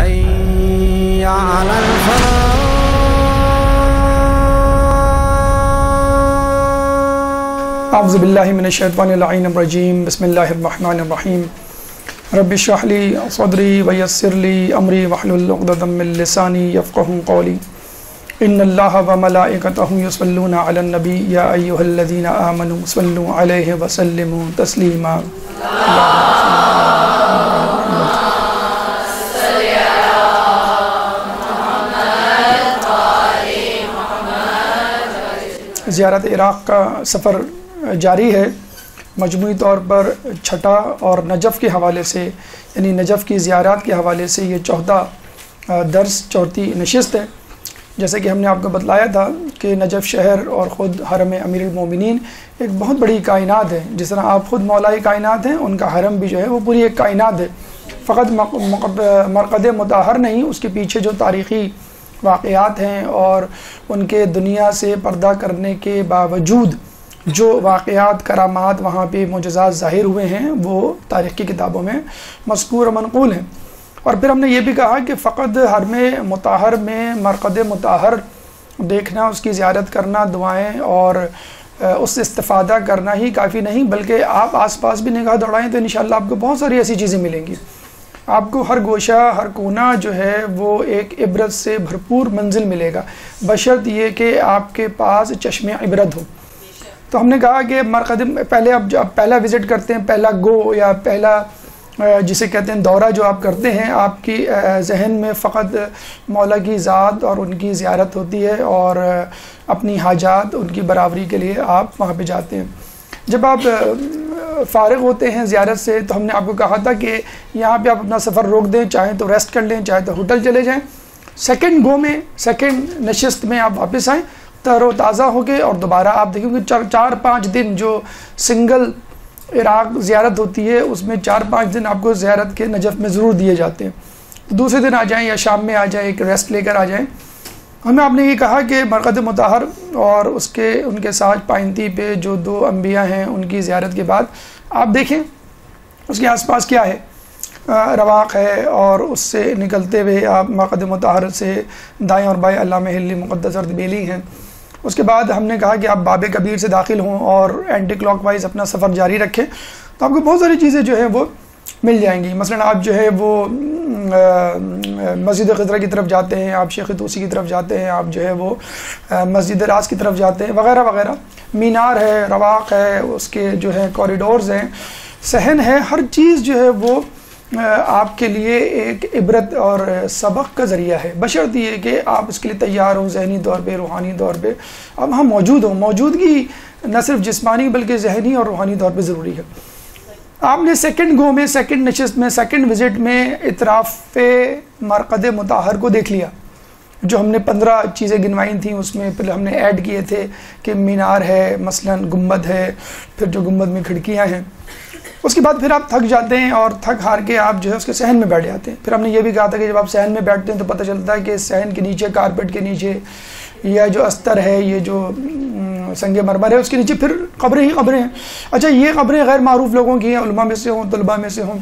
حي على الفلاح. اعوذ باللہ من الشیطان اللعین الرجیم. بسم اللہ الرحمن الرحیم. رب اشرح لی صدری ویسر لی امری واحلل عقدۃ من لسانی یفقہوا قولی. ان اللہ وملائکتہ یصلون علی النبی یا ایھا الذین آمنوا صلوا علیہ وسلموا تسلیما. زیارت عراق کا سفر جاری ہے. مجموعی طور پر چھٹا اور نجف کے حوالے سے، یعنی نجف کی زیارات کے حوالے سے یہ چوتھا درس، چوتھی نشست ہے. جیسے کہ ہم نے آپ کو بتلایا تھا کہ نجف شہر اور خود حرم امیر المومنین ایک بہت بڑی کائنات ہے. جس طرح آپ خود مولائی کائنات ہیں، ان کا حرم بھی جو ہے وہ پوری ایک کائنات ہے. فقط مرقد مطہر نہیں، اس کے پیچھے جو تاریخی واقعات ہیں اور ان کے دنیا سے پردہ کرنے کے باوجود جو واقعات، کرامات، وہاں پہ معجزات ظاہر ہوئے ہیں، وہ تاریخ کی کتابوں میں مذکور و منقول ہیں. اور پھر ہم نے یہ بھی کہا کہ فقط حرم مطہر میں مرقد مطہر دیکھنا، اس کی زیارت کرنا، دعائیں اور اس سے استفادہ کرنا ہی کافی نہیں، بلکہ آپ آس پاس بھی نگاہ دوڑائیں تو انشاءاللہ آپ کو بہت ساری ایسی چیزیں ملیں گی. آپ کو ہر گوشہ، ہر کونا جو ہے وہ ایک عبرت سے بھرپور منزل ملے گا، بشرط یہ کہ آپ کے پاس چشم عبرت ہو. تو ہم نے کہا کہ مرقد پہلے اب جب پہلا وزٹ کرتے ہیں، پہلا گو یا پہلا جسے کہتے ہیں دورہ جو آپ کرتے ہیں، آپ کی ذہن میں فقط مولا کی ذات اور ان کی زیارت ہوتی ہے اور اپنی حاجات، ان کی برابری کے لیے آپ وہاں پہ جاتے ہیں. جب آپ فارغ ہوتے ہیں زیارت سے تو ہم نے آپ کو کہا تھا کہ یہاں پہ آپ اپنا سفر روک دیں، چاہیں تو ریسٹ کر لیں، چاہے تو ہوٹل چلے جائیں. سیکنڈ گو میں، سیکنڈ نشست میں آپ واپس آئیں تر و تازہ ہو کے، اور دوبارہ آپ دیکھیں گے 4-5 دن جو سنگل عراق زیارت ہوتی ہے، اس میں 4-5 دن آپ کو زیارت کے نجف میں ضرور دیے جاتے ہیں. دوسرے دن آ جائیں یا شام میں آ جائیں، ایک ریسٹ لے کر آ جائیں. ہمیں آپ نے یہ کہا کہ مرقد مطہر اور ان کے ساتھ پائنتی پہ جو 2 انبیاء ہیں، ان کی زیارت کے بعد آپ دیکھیں اس کے آس پاس کیا ہے. رواق ہے، اور اس سے نکلتے ہوئے آپ مرقد مطہر سے دائیں اور بائیں علامہ ہلی مقدس اردبیلی ہیں. اس کے بعد ہم نے کہا کہ آپ باب کبیر سے داخل ہوں اور اینٹی کلاک وائز اپنا سفر جاری رکھیں تو آپ کو بہت ساری چیزیں جو ہیں وہ مل جائیں گی. مثلا آپ جو ہے وہ مسجد خضرہ کی طرف جاتے ہیں، آپ شیخ توسی کی طرف جاتے ہیں، آپ جو ہے وہ مسجد راز کی طرف جاتے ہیں، وغیرہ وغیرہ. مینار ہے، رواق ہے، اس کے جو ہے کوریڈورز ہیں، صحن ہے. ہر چیز جو ہے وہ آپ کے لیے ایک عبرت اور سبق کا ذریعہ ہے، بشرط یہ کہ آپ اس کے لیے تیار ہوں، ذہنی طور پہ، روحانی طور پہ اب ہم موجود ہوں. موجودگی نہ صرف جسمانی بلکہ ذہنی اور روحانی طور پہ ضروری ہے. آپ نے سیکنڈ گو میں، سیکنڈ نشست میں، سیکنڈ وزٹ میں اطراف مرقد مطہر کو دیکھ لیا. جو ہم نے 15 چیزیں گنوائی تھیں، اس میں پھر ہم نے ایڈ کیے تھے کہ مینار ہے، مثلا گنبد ہے، پھر جو گنبد میں کھڑکیاں ہیں. اس کے بعد پھر آپ تھک جاتے ہیں اور تھک ہار کے آپ جو ہے اس کے صحن میں بیٹھ جاتے ہیں. پھر ہم نے یہ بھی کہا تھا کہ جب آپ صحن میں بیٹھتے ہیں تو پتہ چلتا ہے کہ صحن کے نیچے، کارپیٹ کے نیچے، یا جو استر ہے، یہ جو سنگ مرمر ہے، اس کے نیچے پھر قبریں ہی قبریں ہیں. اچھا، یہ قبریں غیر معروف لوگوں کی ہیں، علماء میں سے ہوں، طلباء میں سے ہوں،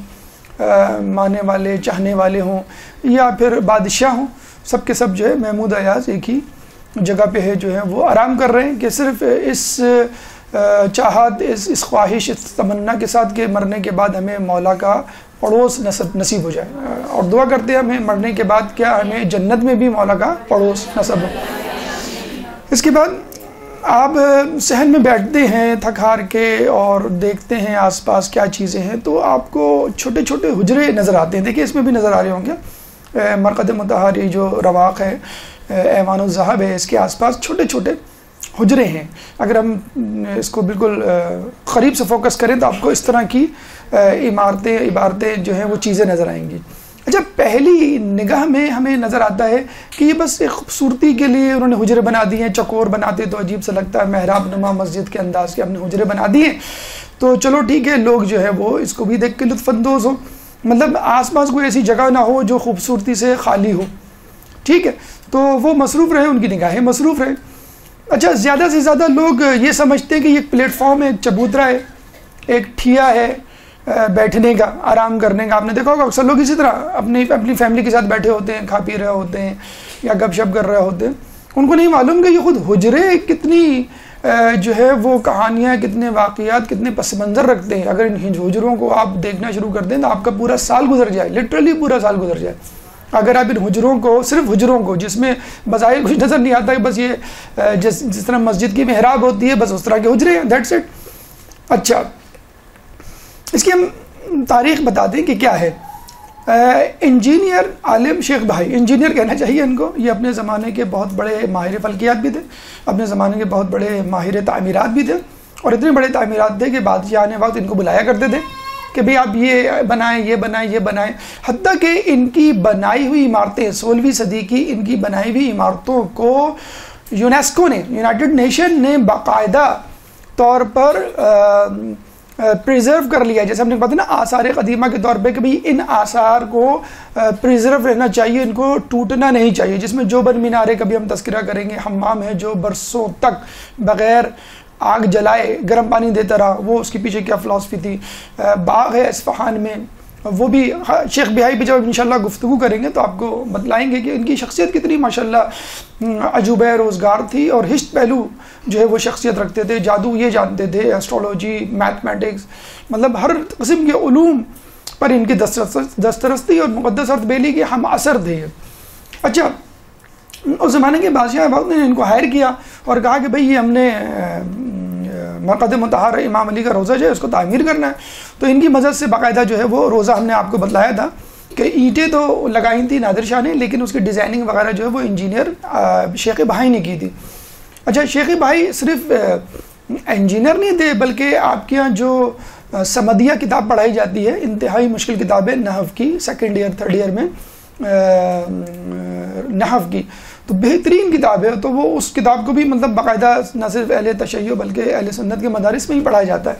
ماننے والے، چاہنے والے ہوں، یا پھر بادشاہ ہوں، سب کے سب جو ہے محمود ایاز ایک ہی جگہ پہ ہے، جو ہے وہ آرام کر رہے ہیں کہ صرف اس چاہت، اس خواہش، اس تمنا کے ساتھ کہ مرنے کے بعد ہمیں مولا کا پڑوس نصیب ہو جائے. اور دعا کرتے ہیں ہمیں مرنے کے بعد کیا ہمیں جنت میں بھی مولا کا پڑوس نصیب ہو. اس کے بعد آپ صحن میں بیٹھتے ہیں تھک ہار کے اور دیکھتے ہیں آس پاس کیا چیزیں ہیں، تو آپ کو چھوٹے چھوٹے حجرے نظر آتے ہیں. دیکھیں اس میں بھی نظر آ رہے ہوں گے. مرقد مطہر یہ جو رواق ہے، ایوان الذہب ہے، اس کے آس پاس چھوٹے چھوٹے حجرے ہیں. اگر ہم اس کو بالکل قریب سے فوکس کریں تو آپ کو اس طرح کی عبارتیں جو ہیں وہ چیزیں نظر آئیں گی. اچھا، پہلی نگاہ میں ہمیں نظر آتا ہے کہ یہ بس ایک خوبصورتی کے لیے انہوں نے حجرے بنا دیے ہیں. چکور بناتے تو عجیب سا لگتا ہے، محراب نما مسجد کے انداز کے ہم نے حجرے بنا دیے، تو چلو ٹھیک ہے، لوگ جو ہے وہ اس کو بھی دیکھ کے لطف اندوز ہو. مطلب آس پاس کوئی ایسی جگہ نہ ہو جو خوبصورتی سے خالی ہو، ٹھیک ہے، تو وہ مصروف رہے، ان کی نگاہیں مصروف رہے. اچھا، زیادہ سے زیادہ لوگ یہ سمجھتے ہیں کہ یہ ایک پلیٹ فارم ہے، ایک چبوترا ہے، ایک ٹھیا ہے، بیٹھنے کا، آرام کرنے کا. آپ نے دیکھا ہوگا اکثر لوگ اسی طرح اپنی فیملی کے ساتھ بیٹھے ہوتے ہیں، کھا پی رہے ہوتے ہیں یا گپ شپ کر رہے ہوتے ہیں. ان کو نہیں معلوم کہ یہ خود حجرے کتنی جو ہے وہ کہانیاں، کتنے واقعات، کتنے پس منظر رکھتے ہیں. اگر ان حجروں کو آپ دیکھنا شروع کر دیں تو آپ کا پورا سال گزر جائے، لٹرلی پورا سال گزر جائے. اگر آپ ان حجروں کو، صرف حجروں کو، جس میں بظاہر کچھ نظر نہیں آتا کہ بس یہ جس طرح مسجد کی محراب ہوتی ہے بس اس طرح کے حجرے ہیں، دیٹس اٹ. اچھا، اس کی ہم تاریخ بتا دیں کہ کیا ہے. انجینئر عالم شیخ بھائی، انجینئر کہنا چاہیے ان کو، یہ اپنے زمانے کے بہت بڑے ماہر فلکیات بھی تھے، اپنے زمانے کے بہت بڑے ماہر تعمیرات بھی تھے، اور اتنے بڑے تعمیرات تھے کہ بادشاہ آنے وقت ان کو بلایا کرتے تھے کہ بھئی آپ یہ بنائیں، یہ بنائیں، یہ بنائیں. حتیٰ کہ ان کی بنائی ہوئی عمارتیں، 16ویں صدی کی ان کی بنائی ہوئی عمارتوں کو یونیسکو نے، یونائٹڈ نیشن نے باقاعدہ طور پر پریزرو کر لیا. جیسے ہم نے بتا نا آثار قدیمہ کے طور پہ کہ بھئی ان آثار کو پریزرو رہنا چاہیے، ان کو ٹوٹنا نہیں چاہیے. جس میں جو بن مینارے کبھی ہم تذکرہ کریں گے، حمام ہے جو برسوں تک بغیر آگ جلائے گرم پانی دیتا رہا، وہ اس کے پیچھے کیا فلسفی تھی. باغ ہے اصفہان میں، وہ بھی شیخ بہائی پہ جب انشاءاللہ گفتگو کریں گے تو آپ کو بتلائیں گے کہ ان کی شخصیت کتنی ماشاءاللہ عجوبہ روزگار تھی، اور ہشت پہلو جو ہے وہ شخصیت رکھتے تھے. جادو یہ جانتے تھے، ایسٹرولوجی، میتھمیٹکس، مطلب ہر قسم کے علوم پر ان کی دسترستی اور مقدس ارض بیلی کے ہم اثر تھے. اچھا، اس زمانے کے بادشاہ وقت نے ان کو ہائر کیا اور کہا کہ بھئی یہ ہم نے مرقد مطہر امام علی کا روزہ جو ہے اس کو تعمیر کرنا ہے. تو ان کی مدد سے باقاعدہ جو ہے وہ روزہ ہم نے آپ کو بتلایا تھا کہ اینٹیں تو لگائی تھیں نادر شاہ نے، لیکن اس کی ڈیزائننگ وغیرہ جو ہے وہ انجینئر شیخ بہائی نے کی تھی. اچھا، شیخ بہائی صرف انجینئر نہیں تھے بلکہ آپ کے یہاں جو سمدیہ کتاب پڑھائی جاتی ہے، انتہائی مشکل کتاب ہے نحو کی، سیکنڈ ایئر تھرڈ ایئر میں نحو کی، تو بہترین کتاب ہے. تو وہ اس کتاب کو بھی مطلب باقاعدہ نہ صرف اہل تشیع بلکہ اہل سنت کے مدارس میں ہی پڑھایا جاتا ہے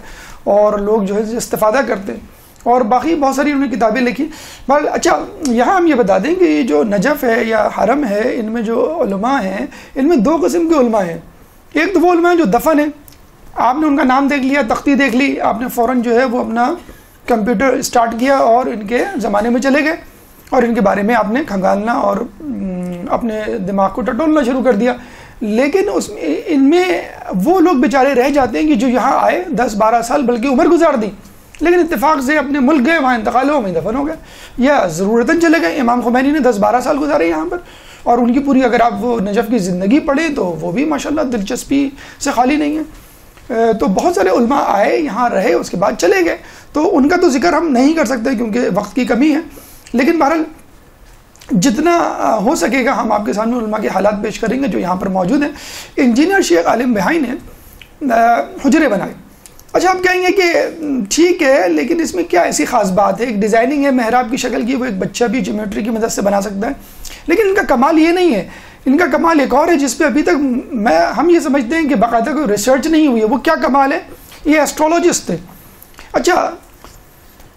اور لوگ جو ہے استفادہ کرتے ہیں. اور باقی بہت ساری انہوں نے کتابیں لکھی. اچھا، یہاں ہم یہ بتا دیں کہ یہ جو نجف ہے یا حرم ہے، ان میں جو علماء ہیں ان میں دو قسم کے علماء ہیں. ایک تو وہ علماء ہیں جو دفن ہیں، آپ نے ان کا نام دیکھ لیا، تختی دیکھ لی، آپ نے فوراً جو ہے وہ اپنا کمپیوٹر اسٹارٹ کیا اور ان کے زمانے میں چلے گئے اور ان کے بارے میں آپ نے کھنگالنا اور اپنے دماغ کو ٹٹولنا شروع کر دیا. لیکن ان میں وہ لوگ بیچارے رہ جاتے ہیں کہ جو یہاں آئے 10-12 سال بلکہ عمر گزار دی، لیکن اتفاق سے اپنے ملک گئے، وہاں انتقال ہو، وہیں دفن ہو گئے یا ضرورتاً چلے گئے. امام خمینی نے 10-12 سال گزارے یہاں پر، اور ان کی پوری اگر آپ وہ نجف کی زندگی پڑھیں تو وہ بھی ماشاءاللہ دلچسپی سے خالی نہیں ہے. تو بہت سارے علماء آئے، یہاں رہے، اس کے بعد چلے گئے، تو ان کا تو ذکر ہم نہیں کر سکتے کیونکہ وقت کی کمی ہے. لیکن بہرحال جتنا ہو سکے گا ہم آپ کے سامنے علماء کے حالات پیش کریں گے جو یہاں پر موجود ہیں. انجینئر شیخ عالم بہائی نے حجرے بنائے. اچھا، آپ کہیں گے کہ ٹھیک ہے لیکن اس میں کیا ایسی خاص بات ہے؟ ایک ڈیزائننگ ہے محراب کی شکل کی، وہ ایک بچہ بھی جیومیٹری کی مدد سے بنا سکتا ہے. لیکن ان کا کمال یہ نہیں ہے، ان کا کمال ایک اور ہے جس پہ ابھی تک ہم یہ سمجھتے ہیں کہ باقاعدہ کوئی ریسرچ نہیں ہوئی ہے. وہ کیا کمال ہے؟ یہ ایسٹرولوجسٹ تھے. اچھا،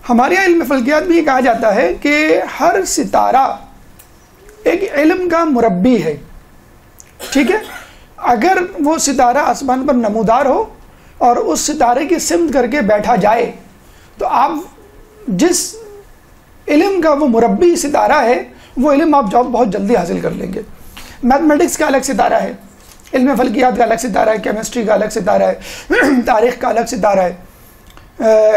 ہمارے یہاں علم فلکیات میں یہ کہا جاتا ہے کہ ہر ستارہ ایک علم کا مربی ہے. ٹھیک ہے، اگر وہ ستارہ آسمان پر نمودار ہو اور اس ستارے کی سمت کر کے بیٹھا جائے تو آپ جس علم کا وہ مربی ستارہ ہے وہ علم آپ بہت جلدی حاصل کر لیں گے. میتھمیٹکس کا الگ ستارہ ہے، علم فلکیات کا الگ ستارہ ہے، کیمسٹری کا الگ ستارہ ہے، تاریخ کا الگ ستارہ ہے،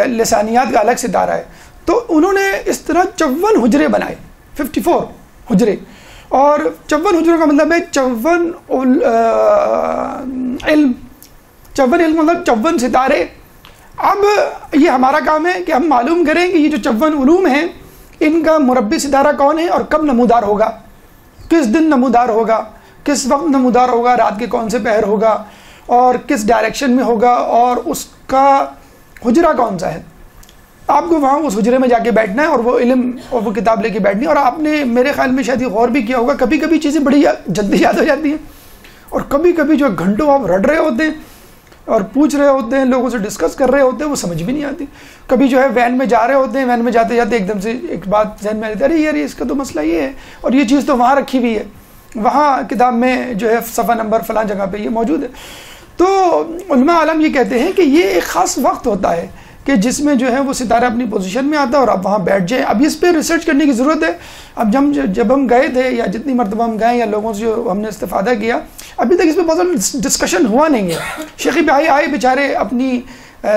لسانیات کا الگ ستارہ ہے. تو انہوں نے اس طرح 54 حجرے بنائے، 54 حجرے. اور 54 حجروں کا مطلب ہے 54 علم مطلب 54 ستارے. اب یہ ہمارا کام ہے کہ ہم معلوم کریں کہ یہ جو 54 علوم ہیں ان کا مربی ستارہ کون ہے اور کب نمودار ہوگا، کس دن نمودار ہوگا، کس وقت نمودار ہوگا، رات کے کون سے پہر ہوگا اور کس ڈائریکشن میں ہوگا اور اس کا حجرہ کون سا ہے. آپ کو وہاں اس حجرے میں جا کے بیٹھنا ہے اور وہ علم اور وہ کتاب لے کے بیٹھنی ہے. اور آپ نے میرے خیال میں شاید یہ غور بھی کیا ہوگا، کبھی کبھی چیزیں بڑی جلدی یاد ہو جاتی ہیں اور کبھی کبھی جو گھنٹوں آپ رٹ رہے ہوتے ہیں اور پوچھ رہے ہوتے ہیں، لوگوں سے ڈسکس کر رہے ہوتے ہیں، وہ سمجھ بھی نہیں آتی. کبھی جو ہے وین میں جا رہے ہوتے ہیں، وین میں جاتے جاتے ایک دم سے ایک بات ذہن میں آتی ہے، ارے یار اس کا تو مسئلہ یہ ہے اور یہ چیز تو وہاں رکھی ہوئی ہے، وہاں کتاب میں جو ہے صفحہ نمبر فلاں جگہ پہ یہ موجود ہے. تو علماء عالم یہ کہتے ہیں کہ یہ ایک خاص وقت ہوتا ہے کہ جس میں جو ہے وہ ستارہ اپنی پوزیشن میں آتا ہے اور آپ وہاں بیٹھ جائیں. اب اس پہ ریسرچ کرنے کی ضرورت ہے. اب جب ہم گئے تھے یا جتنی مرتبہ ہم گئے یا لوگوں سے جو ہم نے استفادہ کیا, ابھی تک اس پہ بہت زیادہ ڈسکشن ہوا نہیں ہے. شیخی بھائی آئے بیچارے, اپنی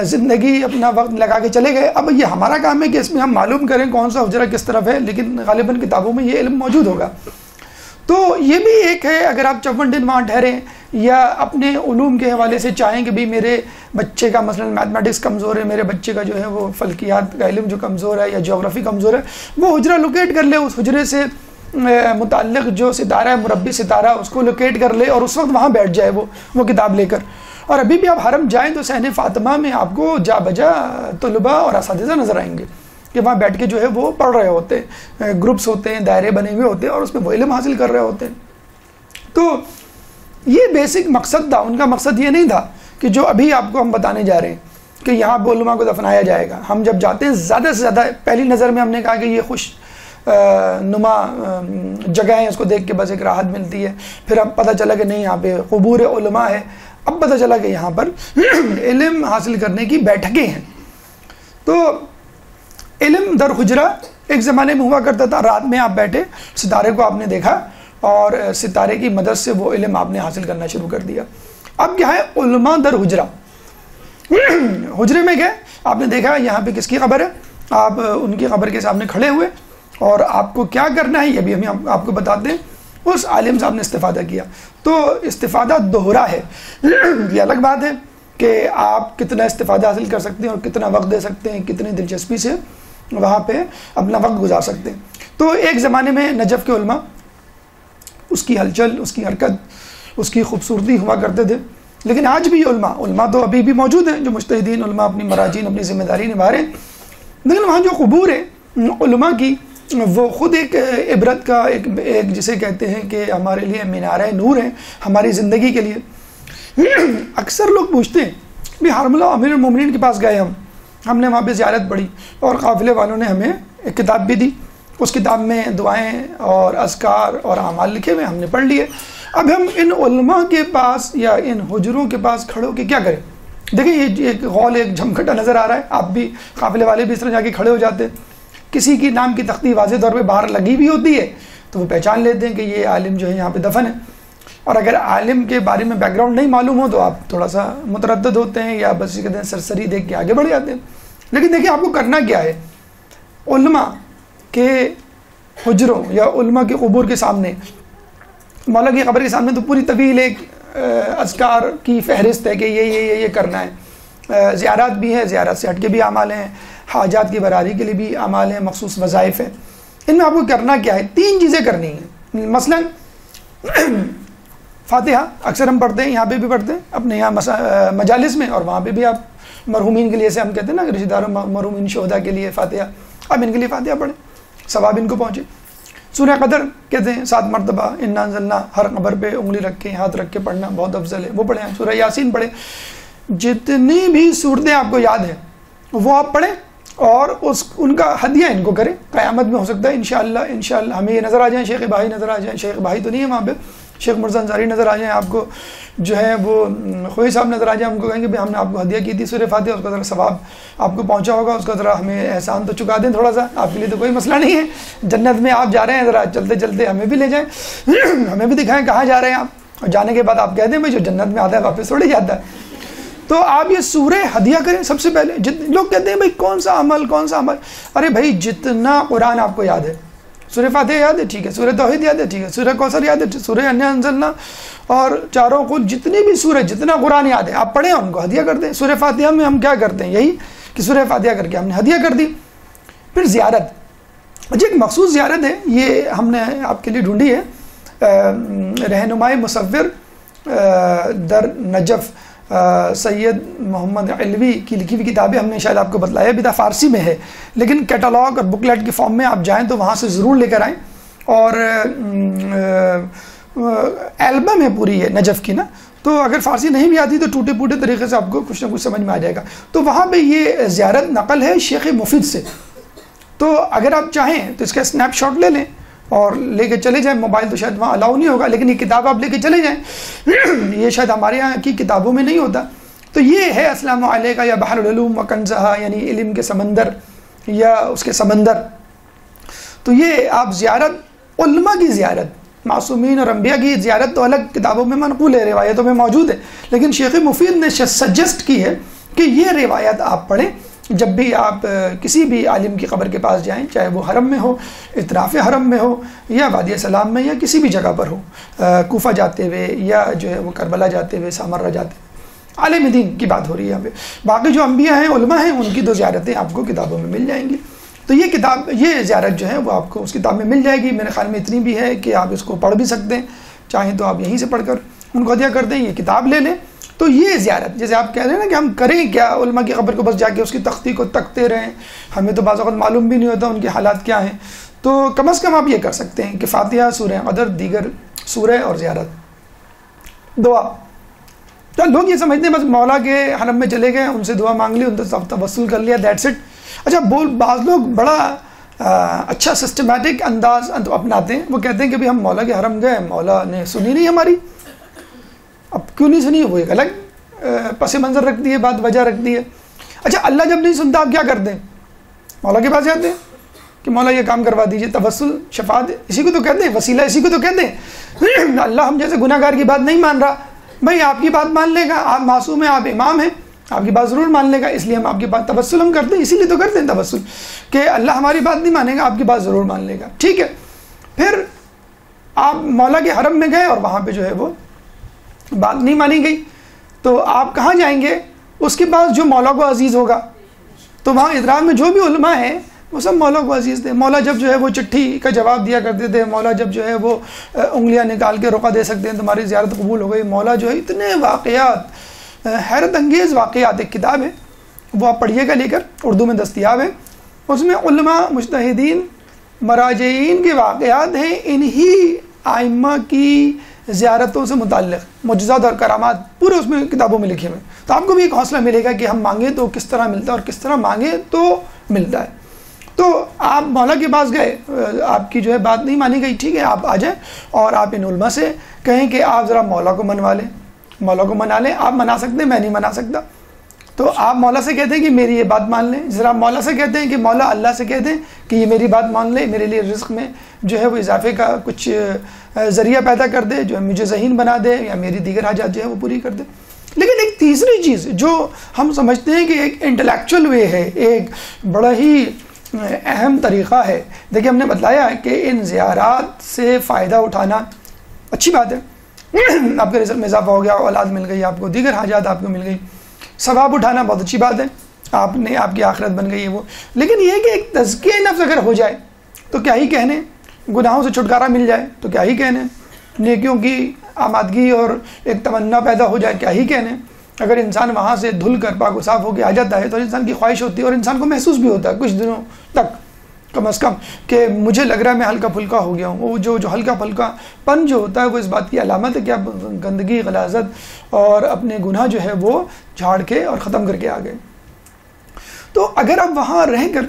زندگی اپنا وقت لگا کے چلے گئے. اب یہ ہمارا کام ہے کہ اس میں ہم معلوم کریں کون سا حجرہ کس طرف ہے, لیکن غالباً کتابوں میں یہ علم موجود ہوگا. تو یہ بھی ایک ہے, اگر آپ 54 دن وہاں ٹھہریں یا اپنے علوم کے حوالے سے چاہیں کہ بھی میرے بچے کا مثلا میتھمیٹکس کمزور ہے, میرے بچے کا جو ہے وہ فلکیات کا علم جو کمزور ہے یا جغرافی کمزور ہے, وہ حجرہ لوکیٹ کر لے, اس حجرے سے متعلق جو ستارہ ہے, مربی ستارہ, اس کو لوکیٹ کر لے اور اس وقت وہاں بیٹھ جائے وہ کتاب لے کر. اور ابھی بھی آپ حرم جائیں تو صحن فاطمہ میں آپ کو جا بجا طلباء اور اساتذہ نظر آئیں گے کہ وہاں بیٹھ کے جو ہے وہ پڑھ رہے ہوتے ہیں, گروپس ہوتے ہیں, دائرے بنے ہوئے ہوتے ہیں اور اس میں وہ علم حاصل کر رہے ہوتے ہیں. تو یہ بیسک مقصد تھا. ان کا مقصد یہ نہیں تھا کہ جو ابھی آپ کو ہم بتانے جا رہے ہیں کہ یہاں پہ علماء کو دفنایا جائے گا. ہم جب جاتے ہیں زیادہ سے زیادہ پہلی نظر میں ہم نے کہا کہ یہ خوش نما جگہ ہیں, اس کو دیکھ کے بس ایک راحت ملتی ہے. پھر اب پتہ چلا کہ نہیں, یہاں پہ قبور علماء ہے. اب پتہ چلا کہ یہاں پر علم حاصل کرنے کی بیٹھکیں ہیں. تو علم در حجرہ ایک زمانے میں ہوا کرتا تھا. رات میں آپ بیٹھے, ستارے کو آپ نے دیکھا اور ستارے کی مدد سے وہ علم آپ نے حاصل کرنا شروع کر دیا. اب کیا ہے, علماء در حجرہ. حجرے میں گئے, آپ نے دیکھا یہاں پہ کس کی قبر ہے, آپ ان کی قبر کے سامنے کھڑے ہوئے اور آپ کو کیا کرنا ہے یہ بھی ہم آپ کو بتاتے ہیں. اس عالم صاحب نے استفادہ کیا. تو استفادہ دوہرا ہے. یہ الگ بات ہے کہ آپ کتنا استفادہ حاصل کر سکتے ہیں اور کتنا وقت دے سکتے ہیں, کتنی دلچسپی سے وہاں پہ اپنا وقت گزار سکتے ہیں. تو ایک زمانے میں نجف کے علماء, اس کی ہلچل, اس کی حرکت, اس کی خوبصورتی ہوا کرتے تھے. لیکن آج بھی علماء تو ابھی بھی موجود ہیں, جو مجتہدین علماء اپنی مراجین, اپنی ذمہ داری نبھا رہے ہیں. لیکن وہاں جو قبور ہے علماء کی, وہ خود ایک عبرت کا ایک جسے کہتے ہیں کہ ہمارے لیے مینارہ نور ہے ہماری زندگی کے لیے. اکثر لوگ پوچھتے ہیں بھی حرم اللہ امیر المومنین کے پاس گئے, ہم نے وہاں پہ زیارت پڑھی اور قافلے والوں نے ہمیں ایک کتاب بھی دی, اس کتاب میں دعائیں اور اذکار اور اعمال لکھے ہوئے, ہم نے پڑھ لیے. اب ہم ان علماء کے پاس یا ان حجروں کے پاس کھڑے ہو کے کیا کریں؟ دیکھیں یہ ایک غول, ایک جھمکھٹا نظر آ رہا ہے. آپ بھی قافلے والے بھی اس طرح جا کے کھڑے ہو جاتے ہیں. کسی کی نام کی تختی واضح طور پہ باہر لگی بھی ہوتی ہے تو وہ پہچان لیتے ہیں کہ یہ عالم جو ہے یہاں پہ دفن ہے. اور اگر عالم کے بارے میں بیک گراؤنڈ نہیں معلوم ہو تو آپ تھوڑا سا متردد ہوتے ہیں یا بس کہتے ہیں سرسری دیکھ کے آگے بڑھ جاتے ہیں. لیکن دیکھیں آپ کو کرنا کیا ہے, علماء کے حجروں یا علماء کے قبور کے سامنے, مولا کی قبر کے سامنے تو پوری طویل ایک اذکار کی فہرست ہے کہ یہ کرنا ہے. زیارات بھی ہیں, زیارت سے ہٹ کے بھی اعمال ہیں, حاجات کی براری کے لیے بھی اعمال ہیں, مخصوص وظائف ہیں. ان میں آپ کو کرنا کیا ہے, 3 چیزیں کرنی ہیں. مثلا فاتحہ اکثر ہم پڑھتے ہیں, یہاں پہ بھی پڑھتے ہیں اپنے یہاں مجالس میں, اور وہاں پہ بھی آپ مرحومین کے لیے سے ہم کہتے ہیں نا رشتہ داروں مرحومین شہداء کے لیے فاتحہ, اب ان کے لیے فاتحہ پڑھیں, ثواب ان کو پہنچے. سورہ قدر کہتے ہیں 7 مرتبہ انا انزلنا, ہر قبر پہ انگلی رکھ کے ہاتھ رکھ کے پڑھنا بہت افضل ہے, وہ پڑھیں. سورہ یاسین پڑھیں. جتنی بھی صورتیں آپ کو یاد ہیں وہ آپ پڑھیں اور ان کا ہدیہ ان کو کریں. قیامت میں ہو سکتا ہے انشاءاللہ ہمیں یہ نظر آ جائیں, شیخ بھائی نظر آ جائیں, شیخ بھائی تو نہیں ہے وہاں پہ, شیخ مرزا انصاری نظر آ جائیں, آپ کو جو ہے وہ خوئی صاحب نظر آ جائیں, ہم کو کہیں گے ہم نے آپ کو ہدیہ کی تھی سورہ فاتحہ, اس کا ذرا ثواب آپ کو پہنچا ہوگا, اس کا ذرا ہمیں احسان تو چکا دیں تھوڑا سا, آپ کے لیے تو کوئی مسئلہ نہیں ہے, جنت میں آپ جا رہے ہیں, ذرا چلتے چلتے ہمیں بھی لے جائیں, ہمیں بھی دکھائیں کہاں جا رہے ہیں آپ, اور جانے کے بعد آپ کہہ دیں بھائی جو جنت میں آتا ہے واپس تھوڑی جاتا ہے. تو آپ یہ سورہ ہدیہ کریں سب سے پہلے. لوگ کہتے ہیں بھائی کون سا عمل, ارے بھائی جتنا قرآن آپ کو یاد ہے, سورہ فاتحہ یاد ہے ٹھیک ہے, سورہ توحید یاد ہے ٹھیک ہے, سورہ کوثر یاد ہے, سورہ انا انزلنا اور چاروں قل, جتنی بھی سورہ, جتنا قرآن یاد ہے آپ پڑھیں, ان کو ہدیہ کر دیں. سورہ فاتحہ میں ہم کیا کرتے ہیں, یہی کہ سورہ فاتحہ کر کے ہم نے ہدیہ کر دی. پھر زیارت, ایک مخصوص زیارت ہے, یہ ہم نے آپ کے لیے ڈھونڈی ہے, رہنمائے مصور در نجف سید محمد علوی کی لکھی ہوئی کتابیں, ہم نے شاید آپ کو بتلایا بھی تھا, فارسی میں ہے, لیکن کیٹالاگ اور بکلیٹ کی فارم میں آپ جائیں تو وہاں سے ضرور لے کر آئیں. اور البم ہے پوری ہے نجف کی نا, تو اگر فارسی نہیں بھی آتی تو ٹوٹے پوٹے طریقے سے آپ کو کچھ نہ کچھ سمجھ میں آ جائے گا. تو وہاں پہ یہ زیارت نقل ہے شیخ مفید سے, تو اگر آپ چاہیں تو اس کا اسنیپ شاٹ لے لیں اور لے کے چلے جائیں. موبائل تو شاید وہاں الاؤ نہیں ہوگا, لیکن یہ کتاب آپ لے کے چلے جائیں, یہ شاید ہمارے یہاں کی کتابوں میں نہیں ہوتا. تو یہ ہے السلام علیکہ یا بحر العلوم و کنزہا، یعنی علم کے سمندر یا اس کے سمندر. تو یہ آپ زیارت، علماء کی زیارت، معصومین اور انبیاء کی زیارت تو الگ کتابوں میں منقول ہے، روایتوں میں موجود ہے، لیکن شیخ مفید نے سجیسٹ کی ہے کہ یہ روایت آپ پڑھیں جب بھی آپ کسی بھی عالم کی قبر کے پاس جائیں، چاہے وہ حرم میں ہو، اطراف حرم میں ہو، یا وادی سلام میں، یا کسی بھی جگہ پر ہو، کوفہ جاتے ہوئے یا جو ہے وہ کربلا جاتے ہوئے، سامرہ جاتے ہوئے. عالم دین کی بات ہو رہی ہے یہاں پہ. باقی جو انبیاء ہیں، علماء ہیں، ان کی تو زیارتیں آپ کو کتابوں میں مل جائیں گی. تو یہ کتاب، یہ زیارت جو ہے وہ آپ کو اس کتاب میں مل جائے گی. میرے خیال میں اتنی بھی ہے کہ آپ اس کو پڑھ بھی سکتے ہیں، چاہیں تو آپ یہیں سے پڑھ کر ان کو ہدیہ کر دیں، یہ کتاب لے لیں. تو یہ زیارت، جیسے آپ کہہ رہے ہیں نا کہ ہم کریں کیا علماء کی قبر کو بس جا کے اس کی تختی کو تکتے رہیں، ہمیں تو بعض اوقات معلوم بھی نہیں ہوتا ان کے حالات کیا ہیں. تو کم از کم آپ یہ کر سکتے ہیں کہ فاتحہ، سورہ قدر، دیگر سورہ اور زیارت، دعا. تو لوگ یہ سمجھتے ہیں بس مولا کے حرم میں چلے گئے، ان سے دعا مانگ لی، ان سے توسل کر لیا، دیٹس اٹ. اچھا، بعض لوگ بڑا اچھا سسٹمیٹک انداز اپناتے ہیں. وہ کہتے ہیں کہ ہم مولا کے حرم گئے، مولا نے سنی نہیں ہماری. اب کیوں نہیں سنی؟ وہ ایک الگ پس منظر رکھتی ہے، بات وجہ رکھتی ہے. اچھا، اللہ جب نہیں سنتا آپ کیا کرتے ہیں؟ مولا کے پاس جاتے ہیں کہ مولا یہ کام کروا دیجئے. توسل، شفاعت اسی کو تو کہتے ہیں، وسیلہ اسی کو تو کہتے ہیں. اللہ ہم جیسے گناہ گار کی بات نہیں مان رہا، بھائی آپ کی بات مان لے گا، آپ معصوم ہیں، آپ امام ہیں، آپ کی بات ضرور مان لے گا. اس لیے ہم آپ کی بات توسل ہم کرتے ہیں، اسی لیے تو کرتے ہیں توسل کہ اللہ ہماری بات نہیں مانے گا، آپ کی بات ضرور مان لے گا. ٹھیک ہے، پھر آپ مولا کے حرم میں گئے اور وہاں پہ جو ہے وہ بات نہیں مانی گئی، تو آپ کہاں جائیں گے؟ اس کے پاس جو مولا کو عزیز ہوگا. تو وہاں اطراف میں جو بھی علماء ہیں وہ سب مولا کو عزیز تھے. مولا جب جو ہے وہ چٹھی کا جواب دیا کرتے تھے، مولا جب جو ہے وہ انگلیاں نکال کے رقعہ دے سکتے ہیں تمہاری زیارت قبول ہو گئی. مولا جو ہے اتنے واقعات، حیرت انگیز واقعات. ایک کتاب ہے وہ آپ پڑھیے گا لے کر، اردو میں دستیاب ہے. اس میں علماء، مجتہدین، مراجعین کے واقعات ہیں، انہی ائمہ کی زیارتوں سے متعلق معجزات اور کرامات پورے اس میں کتابوں میں لکھے ہوئے. تو آپ کو بھی ایک حوصلہ ملے گا کہ ہم مانگیں تو کس طرح ملتا ہے اور کس طرح مانگیں تو ملتا ہے. تو آپ مولا کے پاس گئے، آپ کی جو ہے بات نہیں مانی گئی، ٹھیک ہے، آپ آ جائیں اور آپ ان علماء سے کہیں کہ آپ ذرا مولا کو منوا لیں. مولا کو منا لیں. آپ منا سکتے ہیں، میں نہیں منا سکتا. تو آپ مولا سے کہتے ہیں کہ میری یہ بات مان لیں. ذرا مولا سے کہتے ہیں کہ مولا اللہ سے کہتے ہیں کہ یہ میری بات مان لے، میرے لیے رزق میں جو ہے وہ اضافے کا کچھ ذریعہ پیدا کر دے، جو مجھے ذہین بنا دے، یا میری دیگر حاجات جو ہے وہ پوری کر دے. لیکن ایک تیسری چیز جو ہم سمجھتے ہیں کہ ایک انٹلیکچوئل وے ہے، ایک بڑا ہی اہم طریقہ ہے. دیکھیں، ہم نے بتلایا ہے کہ ان زیارات سے فائدہ اٹھانا اچھی بات ہے. آپ کے رزق میں اضافہ ہو گیا، اولاد مل گئی آپ کو، دیگر حاجات آپ کو مل گئی، ثواب اٹھانا بہت اچھی بات ہے، آپ کی آخرت بن گئی ہے وہ. لیکن یہ کہ ایک تزکیہ نفس اگر ہو جائے تو کیا ہی کہنے، گناہوں سے چھٹکارا مل جائے تو کیا ہی کہنے، نیکیوں کی آمادگی اور ایک تمنا پیدا ہو جائے کیا ہی کہنے. اگر انسان وہاں سے دھل کر پاک و صاف ہو کے آ جاتا ہے تو انسان کی خواہش ہوتی ہے اور انسان کو محسوس بھی ہوتا ہے کچھ دنوں تک کم از کم کہ مجھے لگ رہا ہے میں ہلکا پھلکا ہو گیا ہوں. وہ جو ہلکا پھلکا پن جو ہوتا ہے وہ اس بات کی علامت ہے کہ آپ گندگی، غلاظت اور اپنے گناہ جو ہے وہ جھاڑ کے اور ختم کر کے آ گئے. تو اگر آپ وہاں رہ کر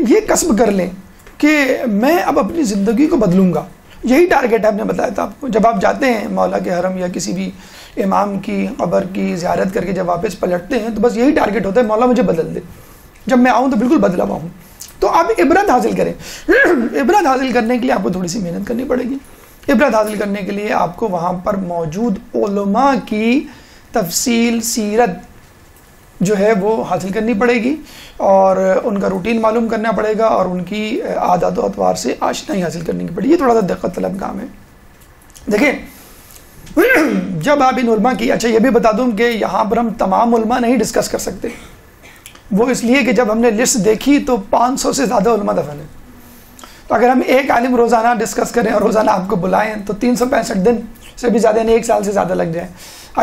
یہ کسب کر لیں کہ میں اب اپنی زندگی کو بدلوں گا، یہی ٹارگیٹ ہے. آپ نے بتایا تھا آپ کو، جب آپ جاتے ہیں مولا کے حرم یا کسی بھی امام کی قبر کی زیارت کر کے جب واپس پلٹتے ہیں تو بس یہی ٹارگیٹ ہوتا ہے، مولا مجھے بدل دے، جب میں آؤں تو بالکل بدلا ہوا ہوں. تو آپ عبرت حاصل کریں. عبرت حاصل کرنے کے لیے آپ کو تھوڑی سی محنت کرنی پڑے گی. عبرت حاصل کرنے کے لیے آپ کو وہاں پر موجود علماء کی تفصیل، سیرت جو ہے وہ حاصل کرنی پڑے گی اور ان کا روٹین معلوم کرنا پڑے گا اور ان کی عادات و اطوار سے آشنائی حاصل کرنے کی پڑے گی. یہ تھوڑا سا دقت طلب کام ہے. دیکھیں، جب آپ ان علماء کی، اچھا یہ بھی بتا دوں کہ یہاں پر ہم تمام علماء نہیں ڈسکس کر سکتے. وہ اس لیے کہ جب ہم نے لسٹ دیکھی تو 500 سے زیادہ علماء دفن ہیں. تو اگر ہم ایک عالم روزانہ ڈسکس کریں اور روزانہ آپ کو بلائیں تو 365 دن سے بھی زیادہ، یعنی 1 سال سے زیادہ لگ جائے.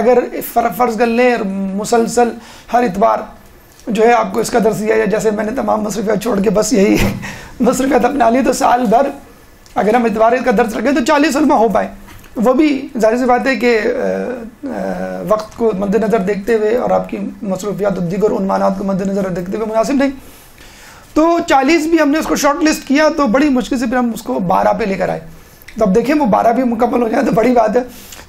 اگر فرض کر لیں مسلسل ہر اتوار جو ہے آپ کو اس کا درس دیا جائے، جیسے میں نے تمام مصروفیات چھوڑ کے بس یہی مصروفیات اپنا لی، تو سال بھر اگر ہم اتوار کا درس رکھیں تو 40 علماء ہو پائیں. وہ بھی ظاہر سی بات ہے کہ وقت کو مد نظر دیکھتے ہوئے اور آپ کی مصروفیات و دیگر عنوانات کو مد نظر دیکھتے ہوئے مناسب نہیں. تو 40 بھی ہم نے اس کو شارٹ لسٹ کیا تو بڑی مشکل سے پھر ہم اس کو 12 پہ لے کر آئے. تو اب دیکھیں وہ 12 بھی مکمل ہو جائے تو بڑی بات ہے.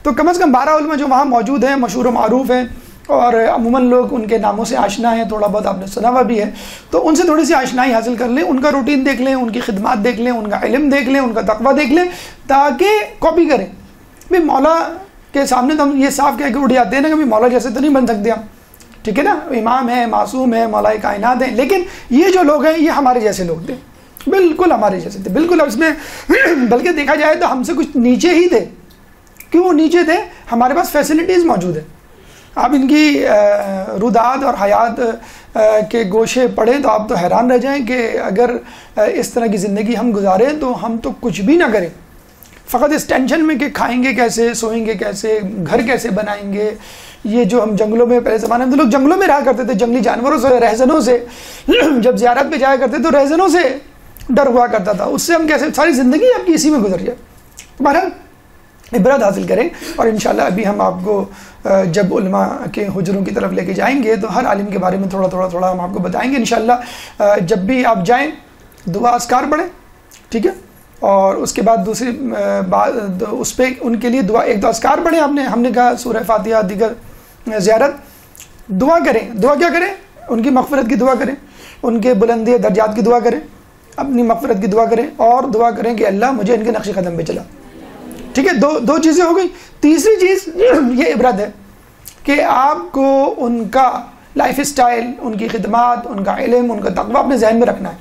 تو کم از کم 12 علماء جو وہاں موجود ہیں، مشہور و معروف ہیں، اور عموماً لوگ ان کے ناموں سے آشنا ہیں، تھوڑا بہت آپ نے سنا ہوا بھی ہے، تو ان سے تھوڑی سی آشنائی حاصل کر لیں، ان کا روٹین دیکھ لیں، ان کی خدمات دیکھ لیں، ان کا علم دیکھ لیں، ان کا تقویٰ دیکھ لیں، تاکہ کاپی کریں. بھائی مولا کے سامنے تو ہم یہ صاف کہہ کے اٹھ جاتے ہیں نا کہ بھائی مولا جیسے تو نہیں بن سکتے ہم، ٹھیک ہے نا، امام ہے، معصوم ہے، مولا کائنات ہیں، لیکن یہ جو لوگ ہیں یہ ہمارے جیسے لوگ تھے، بالکل ہمارے جیسے تھے، بالکل. اب اس میں بلکہ دیکھا جائے تو ہم سے کچھ نیچے ہی تھے. کیوں وہ نیچے تھے؟ ہمارے پاس فیسلٹیز موجود ہیں. آپ ان کی رودات اور حیات کے گوشے پڑھیں تو آپ تو حیران رہ جائیں کہ اگر اس طرح کی زندگی ہم گزاریں تو ہم تو کچھ بھی نہ کریں، فقط اس ٹینشن میں کہ کھائیں گے کیسے، سوئیں گے کیسے، گھر کیسے بنائیں گے. یہ جو ہم جنگلوں میں پہلے زمانے میں تو لوگ جنگلوں میں رہا کرتے تھے، جنگلی جانوروں سے، رہزنوں سے. جب زیارت پہ جایا کرتے تو رہزنوں سے ڈر ہوا کرتا تھا، اس سے ہم کیسے ساری زندگی آپ کی اسی میں گزر جائے. بہرحال عبرت حاصل کریں. اور انشاءاللہ ابھی ہم آپ کو جب علماء کے حجروں کی طرف لے کے جائیں گے تو ہر عالم کے بارے میں تھوڑا ہم آپ کو بتائیں گے انشاءاللہ. جب بھی آپ جائیں دعا اذکار پڑھیں، ٹھیک ہے، اور اس کے بعد دوسری بات اس پہ ان کے لیے دعا، ایک تو اذکار پڑھیں، ہم نے کہا سورہ فاتحہ، دیگر زیارت، دعا کریں. دعا کیا کریں؟ ان کی مغفرت کی دعا کریں، ان کے بلندی درجات کی دعا کریں، اپنی مغفرت کی دعا کریں، اور دعا کریں کہ اللہ مجھے ان کے نقش قدم پہ چلا. ٹھیک ہے، دو چیزیں ہو گئی. تیسری چیز یہ عبرت ہے کہ آپ کو ان کا لائف اسٹائل، ان کی خدمات، ان کا علم، ان کا تقویٰ اپنے ذہن میں رکھنا ہے،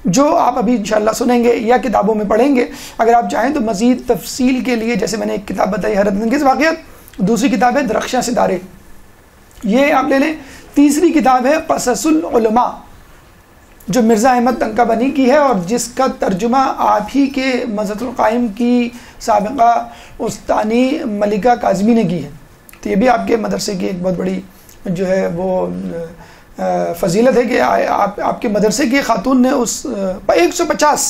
جو آپ ابھی انشاءاللہ سنیں گے یا کتابوں میں پڑھیں گے. اگر آپ چاہیں تو مزید تفصیل کے لیے جیسے میں نے ایک کتاب بتائی حیرت انگیز واقعات، دوسری کتاب ہے درخشاں ستارے، یہ آپ لے لیں. تیسری کتاب ہے قصص العلماء جو مرزا احمد تنکابنی کی ہے اور جس کا ترجمہ آپ ہی کے مزت القائم کی سابقہ استانی ملکہ کاظمی نے کی ہے. تو یہ بھی آپ کے مدرسے کی ایک بہت بڑی جو ہے وہ فضیلت ہے کہ آپ کے مدرسے کی خاتون نے اس 150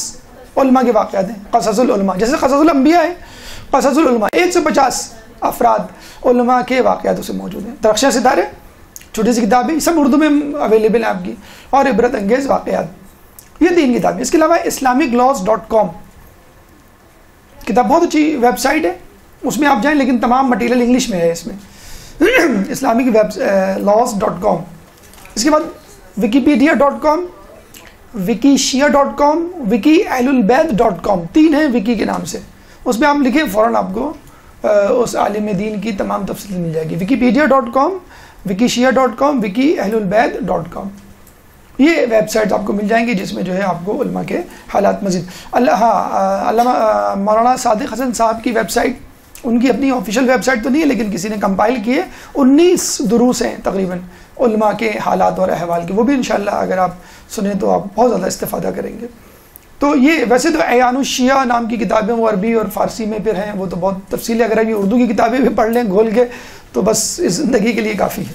علماء کے واقعات ہیں قصص العلماء، جیسے قصص الانبیاء ہے، قصص العلماء 150 افراد علماء کے واقعات اسے موجود ہیں. درخشاں ستارے چھوٹی سی کتاب ہے، سب اردو میں اویلیبل ہیں آپ کی، اور عبرت انگیز واقعات، یہ 3 کتابیں. اس کے علاوہ islamiclaws.com کتاب بہت اچھی ویب سائٹ ہے، اس میں آپ جائیں، لیکن تمام مٹیریل انگلش میں ہے اس میں. islamiclaws.com. اس کے بعد wikipedia.com، wikishia.com، wikiehlulbayt.com، 3 ہیں وکی کے نام سے. اس میں آپ لکھیں فوراً آپ کو اس عالم دین کی تمام تفصیل مل جائے گی. wikipedia.com، wikishia.com، wikiehlulbayt.com، یہ ویب سائٹ آپ کو مل جائیں گی جس میں جو ہے آپ کو علماء کے حالات مزید. علامہ مولانا صادق حسن صاحب کی ویب سائٹ، ان کی اپنی آفیشیل ویب سائٹ تو نہیں ہے لیکن کسی نے کمپائل کی ہے، 19 دروس ہیں تقریباً علماء کے حالات اور احوال کے، وہ بھی انشاءاللہ اگر آپ سنیں تو آپ بہت زیادہ استفادہ کریں گے. تو یہ ویسے تو اعیان الشیعہ نام کی کتابیں وہ عربی اور فارسی میں پھر ہیں، وہ تو بہت تفصیل ہے، اگر آپ یہ اردو کی کتابیں بھی پڑھ لیں گھول کے تو بس اس زندگی کے لیے کافی ہے.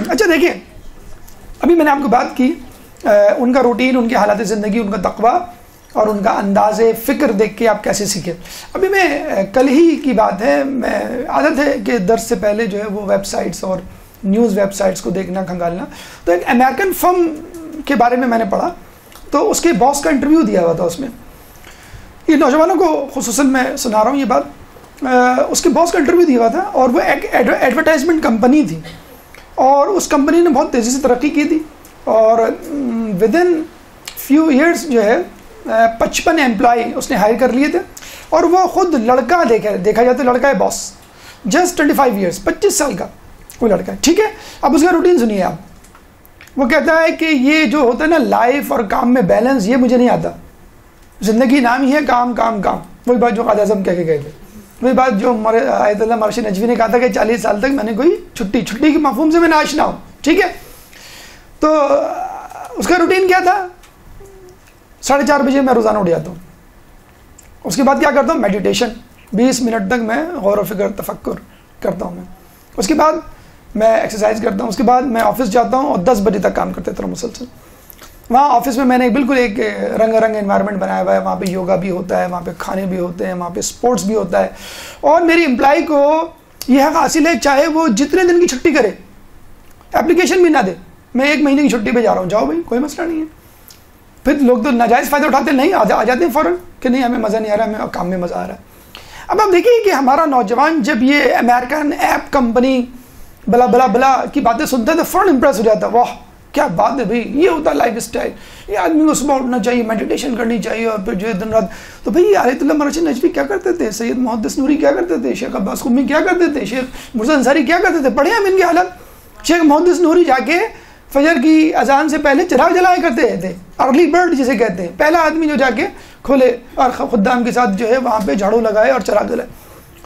اچھا دیکھیں، ابھی میں نے آپ کو بات کی ان کا روٹین، ان کے حالات زندگی، ان کا تقویٰ اور ان کا انداز فکر دیکھ کے آپ کیسے سیکھیں. ابھی میں کل ہی کی بات ہے، میں عادت ہے کہ درس سے پہلے جو ہے وہ ویب سائٹس اور نیوز ویب سائٹس کو دیکھنا کھنگالنا، تو ایک امریکن فرم کے بارے میں نے پڑھا، تو اس کے باس کا انٹرویو دیا ہوا تھا. اس میں یہ نوجوانوں کو خصوصاً میں سنا رہا ہوں یہ بات، اس کے باس کا انٹرویو دیا ہوا تھا، اور وہ ایک ایڈورٹائزمنٹ کمپنی تھی، اور اس کمپنی نے بہت تیزی سے ترقی کی تھی، اور ود ان فیو ایئرس جو ہے 55 امپلائی اس نے ہائر کر لیے تھے، اور وہ خود لڑکا دیکھا جاتا ہے، لڑکا ہے باس، جسٹ 25 ایئرس، 25 سال کا وہ لڑکا ہے. ٹھیک ہے، اب اس کا روٹین سنیے آپ. وہ کہتا ہے کہ یہ جو ہوتا ہے نا لائف اور کام میں بیلنس، یہ مجھے نہیں آتا، زندگی نام ہی ہے کام کام کام. وہی بات جو قائد اعظم کہہ کے گئے تھے، وہی بات جو آیت اللہ مرشد نجوی نے کہا تھا کہ 40 سال تک میں نے کوئی چھٹی کے مفہوم سے میں ناشنا ہوں. ٹھیک ہے، تو اس کا روٹین کیا تھا؟ 4:30 بجے میں روزانہ اٹھ جاتا ہوں. اس کے بعد کیا کرتا ہوں؟ میڈیٹیشن، 20 منٹ تک میں غور و فکر تفکر کرتا ہوں. اس کے بعد میں ایکسرسائز کرتا ہوں. اس کے بعد میں آفس جاتا ہوں اور 10 بجے تک کام کرتے رہتا ہوں مسلسل. وہاں آفس میں نے بالکل ایک رنگ انوائرمنٹ بنایا ہوا ہے، وہاں پہ یوگا بھی ہوتا ہے، وہاں پہ کھانے بھی ہوتے ہیں، وہاں پہ اسپورٹس بھی ہوتا ہے، اور میری امپلائی کو یہ حق حاصل ہے چاہے وہ جتنے دن کی چھٹی کرے، اپلیکیشن بھی نہ دے، میں 1 مہینے کی چھٹی پہ جا رہا ہوں، جاؤ بھائی، کوئی مسئلہ نہیں ہے. پھر لوگ تو ناجائز فائدہ اٹھاتے ہیں، نہیں آ جاتے ہیں فوراً کہ نہیں ہمیں مزہ نہیں آ رہا، ہمیں کام میں مزہ آ رہا ہے. اب آپ دیکھیے کہ ہمارا نوجوان جب یہ امریکن ایپ کمپنی بلا بلا بلا کی باتیں سنتا تھا فوراً امپریس ہو جاتا, واہ کیا بات ہے بھائی, یہ ہوتا ہے لائف اسٹائل, یہ آدمی کو صبح اٹھنا چاہیے, میڈیٹیشن کرنی چاہیے, اور پھر جو ہے دن رات. تو بھائی آیت اللہ مرچی نجوی کیا کرتے تھے, سید محدث نوری کیا کرتے تھے, شیخ عباس قمی کیا کرتے تھے, شیخ مرزا انصاری کیا کرتے تھے, پڑھے ہم ان کی حالت. شیخ محدث نوری جا کے فجر کی اذان سے پہلے چراغ جلایا کرتے تھے, ارلی برڈ جسے کہتے ہیں, پہلا آدمی جو جا کے کھولے اور خدام کے ساتھ جو ہے وہاں پہ جھاڑو لگائے اور چراغ جلائے.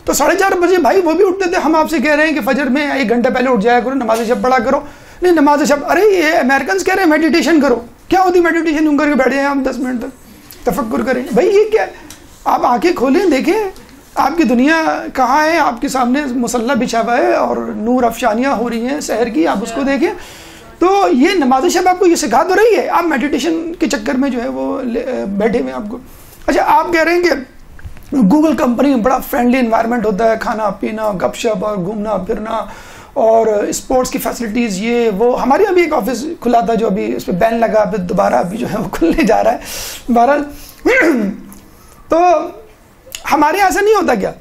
تو 4:30 بجے بھائی وہ بھی اٹھتے تھے. ہم آپ سے کہہ رہے ہیں کہ فجر میں 1 گھنٹہ پہلے اٹھ جایا کرو, نماز شب پڑھا کرو. نہیں نماز شب, ارے یہ امریکنز کہہ رہے ہیں میڈیٹیشن کرو. کیا ہوتی میڈیٹیشن, یوں کر کے بیٹھے ہیں آپ 10 منٹ تک تفکر کریں. بھائی یہ کیا ہے, آپ آنکھیں کھولیں دیکھیں آپ کی دنیا کہاں ہے, آپ کے سامنے مسلح بچھا ہوا ہے اور نور افشانیاں ہو رہی ہیں سحر کی, آپ اس کو دیکھیں. تو یہ نماز شب آپ کو یہ سکھا تو رہی ہے, آپ میڈیٹیشن کے چکر میں جو ہے وہ بیٹھے ہوئے آپ کو. اچھا آپ کہہ رہے ہیں کہ گوگل کمپنی میں بڑا فرینڈلی انوائرمنٹ ہوتا ہے, کھانا پینا گپ شپ اور گھومنا پھرنا اور اسپورٹس کی فیسلٹیز یہ وہ. ہمارے یہاں بھی ایک آفس کھلا تھا جو ابھی اس پہ بین لگا, پھر دوبارہ ابھی جو ہے وہ کھلنے جا رہا ہے. بہرحال تو ہمارے یہاں ایسا نہیں ہوتا کیا.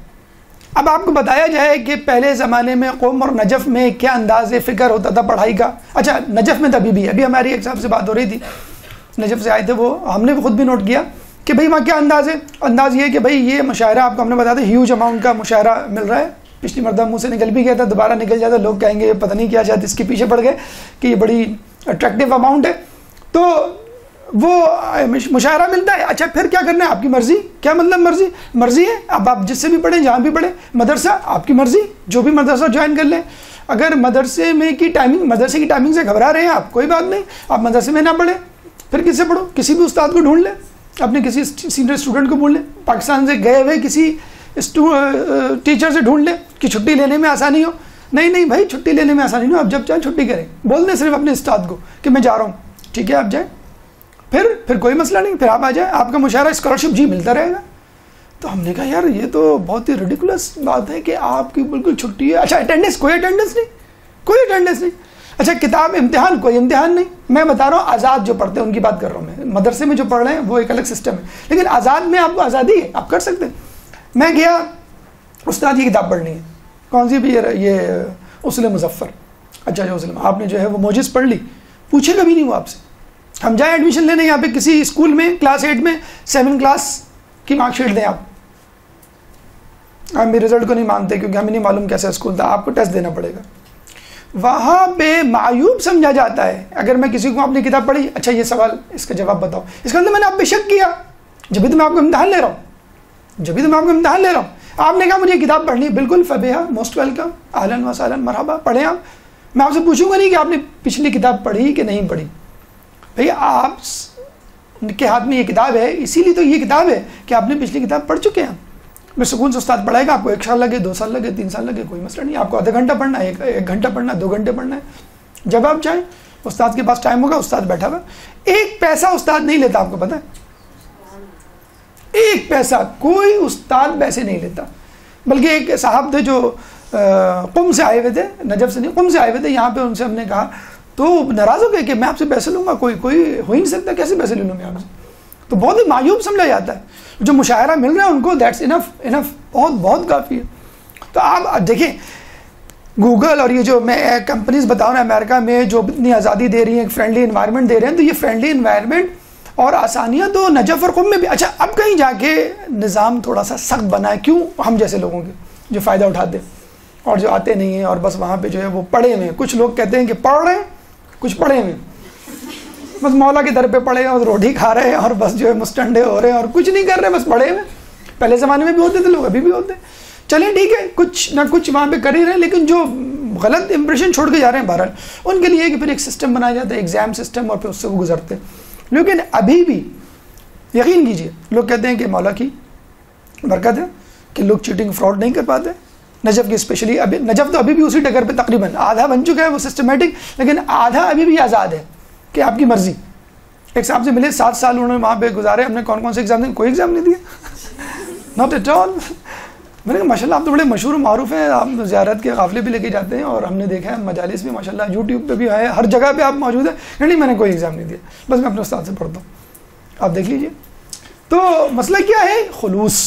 اب آپ کو بتایا جائے کہ پہلے زمانے میں قم اور نجف میں کیا انداز فکر ہوتا تھا پڑھائی کا. اچھا نجف میں تو ابھی ہماری ایک صاحب سے بات ہو رہی تھی, نجف سے آئے تھے وہ, ہم نے خود بھی نوٹ کیا کہ بھئی وہاں کیا انداز ہے. انداز یہ کہ بھئی یہ مشاعرہ آپ کو ہم نے بتایا تھا ہیوج اماؤنٹ کا مشاعرہ مل رہا ہے. پچھلی مرتبہ منہ سے نکل بھی گیا تھا, دوبارہ نکل جاتا, لوگ کہیں گے پتہ نہیں کیا, شاید اس کے پیچھے پڑ گئے کہ یہ بڑی اٹریکٹیو اماؤنٹ ہے. تو وہ مشاعرہ ملتا ہے. اچھا پھر کیا کرنا ہے, آپ کی مرضی. کیا مطلب مرضی ہے, اب آپ جس سے بھی پڑھیں, جہاں بھی پڑھیں. مدرسہ آپ کی مرضی, جو بھی مدرسہ جوائن کر لیں. اگر مدرسے میں کی ٹائمنگ سے گھبرا رہے ہیں آپ, کوئی بات نہیں, آپ مدرسے میں نہ پڑھیں, پھر کس سے پڑھو, کسی بھی استاد کو ڈھونڈ لیں, اپنے کسی سینئر اسٹوڈنٹ کو ڈھونڈ لیں, پاکستان سے گئے ہوئے کسی ٹیچر سے ڈھونڈ لیں کہ چھٹی لینے میں آسانی ہو. نہیں بھائی چھٹی لینے میں آسانی نہیں ہو, آپ جب چاہیں چھٹی کریں, بول دیں صرف اپنے استاد کو کہ میں جا رہا ہوں, ٹھیک ہے آپ جائیں, پھر کوئی مسئلہ نہیں, پھر آپ آ جائیں, آپ کا مشاعرہ اسکالرشپ جی ملتا رہے گا. تو ہم نے کہا یار یہ تو بہت ہی ریڈیکولس بات ہے کہ آپ کی بالکل چھٹی ہے. اچھا اٹینڈنس, کوئی اٹینڈنس نہیں. اچھا کتاب امتحان, کوئی امتحان نہیں. میں بتا رہا ہوں آزاد جو پڑھتے ہیں ان کی بات کر رہا ہوں میں. مدرسے میں جو پڑھ رہے ہیں وہ ایک الگ سسٹم ہے, لیکن آزاد میں آپ کو آزادی ہے, آپ کر سکتے ہیں. میں گیا, استاد یہ کتاب پڑھنی ہے, کون سی بھی, یہ اصول مظفر. اچھا جو اصول آپ نے جو ہے وہ موجز پڑھ لی, پوچھے کبھی نہیں وہ آپ سے. ہم جائیں ایڈمیشن لینے یہاں پہ کسی اسکول میں, کلاس 8 میں 7 کلاس کی مارک شیٹ دیں آپ میرے رزلٹ کو نہیں مانتے کیونکہ ہمیں نہیں معلوم کیسا اسکول تھا, آپ کو ٹیسٹ دینا پڑے گا. وہاں پہ معیوب سمجھا جاتا ہے اگر میں کسی کو اپنی کتاب پڑھی, اچھا یہ سوال اس کا جواب بتاؤ, اس کا مطلب میں نے آپ پہ شک کیا, جبھی تو میں آپ کو امتحان لے رہا ہوں. آپ نے کہا مجھے کتاب پڑھنی, بالکل فبیہا, موسٹ ویلکم, اہلاً و سہلاً, مرحبا, پڑھیں آپ. میں آپ سے پوچھوں گا نہیں کہ آپ نے پچھلی کتاب پڑھی کہ نہیں پڑھی. بھئی آپ کے ہاتھ میں یہ کتاب ہے, اسی لیے تو یہ کتاب ہے کہ آپ نے پچھلی کتاب پڑھ چکے ہیں. میں سکون سے استاد پڑھائے گا, آپ کو 1 سال لگے, 2 سال لگے, 3 سال لگے, کوئی مسئلہ نہیں. آپ کو آدھا گھنٹہ پڑھنا ہے, 1 گھنٹہ پڑھنا ہے, 2 گھنٹے پڑھنا ہے, جب آپ چاہیں. استاد کے پاس ٹائم ہوگا, استاد بیٹھا ہوا, 1 پیسہ استاد نہیں لیتا, آپ کو پتہ ہے, 1 پیسہ کوئی استاد پیسے نہیں لیتا. بلکہ ایک صاحب تھے جو قم سے آئے ہوئے تھے, نجف سے نہیں, قم سے آئے ہوئے تھے یہاں پہ. ان سے ہم نے کہا تو ناراض ہو گئے کہ میں آپ سے پیسے لوں گا, کوئی ہو ہی نہیں سکتا, کیسے پیسے لے لوں میں آپ سے. تو بہت ہی معیوب سمجھا جاتا ہے. جو مشاعرہ مل رہا ہے ان کو دیٹس انف, بہت کافی ہے. تو آپ دیکھیں گوگل اور یہ جو میں کمپنیز بتاؤں نا امریکہ میں جو اتنی آزادی دے رہی ہیں, ایک فرینڈلی انوائرمنٹ دے رہے ہیں, تو یہ فرینڈلی انوائرمنٹ اور آسانیاں تو نجف اور قم میں بھی. اچھا اب کہیں جا کے نظام تھوڑا سا سخت بنا ہے, کیوں, ہم جیسے لوگوں کے جو فائدہ اٹھاتے ہیں اور جو آتے نہیں ہیں اور بس وہاں پہ جو ہے وہ پڑھے ہوئے ہیں. کچھ لوگ کہتے ہیں کہ پڑھ رہے ہیں, کچھ پڑھے ہوئے ہیں, بس مولا کے در پہ پڑے ہیں اور روٹی کھا رہے ہیں اور بس جو ہے مستنڈے ہو رہے ہیں اور کچھ نہیں کر رہے, بس پڑھے ہوئے. پہلے زمانے میں بھی ہوتے تھے لوگ, ابھی بھی ہوتے ہیں. چلیں ٹھیک ہے, کچھ نہ کچھ وہاں پہ کر ہی رہے ہیں, لیکن جو غلط امپریشن چھوڑ کے جا رہے ہیں بہرحال ان کے لیے کہ پھر ایک سسٹم بنایا جاتا ہے, ایگزام سسٹم, اور پھر اس سے وہ گزرتے ہیں. لیکن ابھی بھی یقین کیجئے لوگ کہتے ہیں کہ مولا کی برکت ہے کہ لوگ چیٹنگ فراڈ نہیں کر پاتے. نجف کی اسپیشلی, ابھی نجف تو ابھی بھی اسی ٹکر پہ تقریباً آدھا بن چکا ہے وہ سسٹمیٹک, لیکن آدھا ابھی بھی آزاد ہے کہ آپ کی مرضی. ایک صاحب سے ملے, 7 سال انہوں نے وہاں پہ گزارے, ہم نے کون سے ایگزام دیں, کوئی ایگزام نہیں دیا, ناٹ ایٹ آل. میں نے کہا ماشاء اللہ آپ تو بڑے مشہور و معروف ہیں, آپ زیارت کے قافلے بھی لے کے جاتے ہیں اور ہم نے دیکھا ہے مجالس بھی ماشاء اللہ یوٹیوب پہ بھی ہے, ہر جگہ پہ آپ موجود ہیں. نہیں میں نے کوئی ایگزام نہیں دیا, بس میں اپنے استاد سے پڑھتا ہوں, آپ دیکھ لیجئے. تو مسئلہ کیا ہے, خلوص.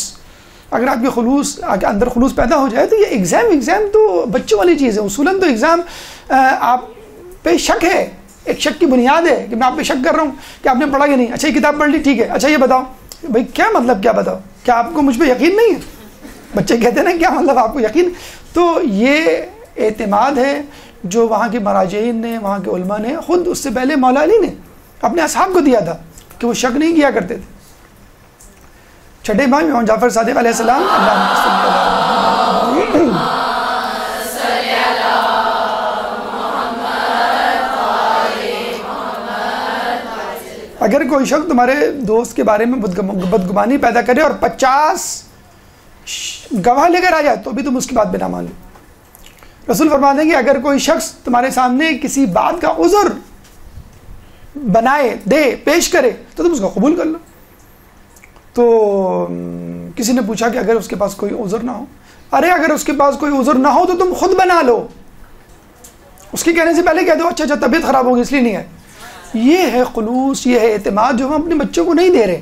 اگر آپ کے اندر خلوص پیدا ہو جائے تو یہ ایگزام تو بچوں والی چیز ہے. اصولاً تو ایگزام آپ پہ شک ہے, ایک شک کی بنیاد ہے کہ میں آپ پہ شک کر رہا ہوں کہ آپ نے پڑھا کہ نہیں. اچھا یہ کتاب پڑھ لی, ٹھیک ہے, اچھا یہ بتاؤ بھائی کیا مطلب, کیا بتاؤ, کیا آپ کو مجھ پہ یقین نہیں ہے؟ بچے کہتے ہیں نا کیا مطلب آپ کو یقین. تو یہ اعتماد ہے جو وہاں کے مراجعین نے, وہاں کے علماء نے, خود اس سے پہلے مولا علی نے اپنے اصحاب کو دیا تھا کہ وہ شک نہیں کیا کرتے تھے. چھٹے امام امام جعفر صادق علیہ السلام, اگر کوئی شخص تمہارے دوست کے بارے میں بدگمانی پیدا کرے اور 50 گواہ لے کر آ جائے تو بھی تم اس کی بات پہ نہ مان لو. رسول فرماتے ہیں کہ اگر کوئی شخص تمہارے سامنے کسی بات کا عذر بنائے, دے, پیش کرے تو تم اس کو قبول کر لو. تو کسی نے پوچھا کہ اگر اس کے پاس کوئی عذر نہ ہو, ارے اگر اس کے پاس کوئی عذر نہ ہو تو تم خود بنا لو, اس کے کہنے سے پہلے کہہ دو اچھا طبیعت خراب ہوگی اس لیے نہیں ہے. یہ ہے خلوص, یہ ہے اعتماد جو ہم اپنے بچوں کو نہیں دے رہے.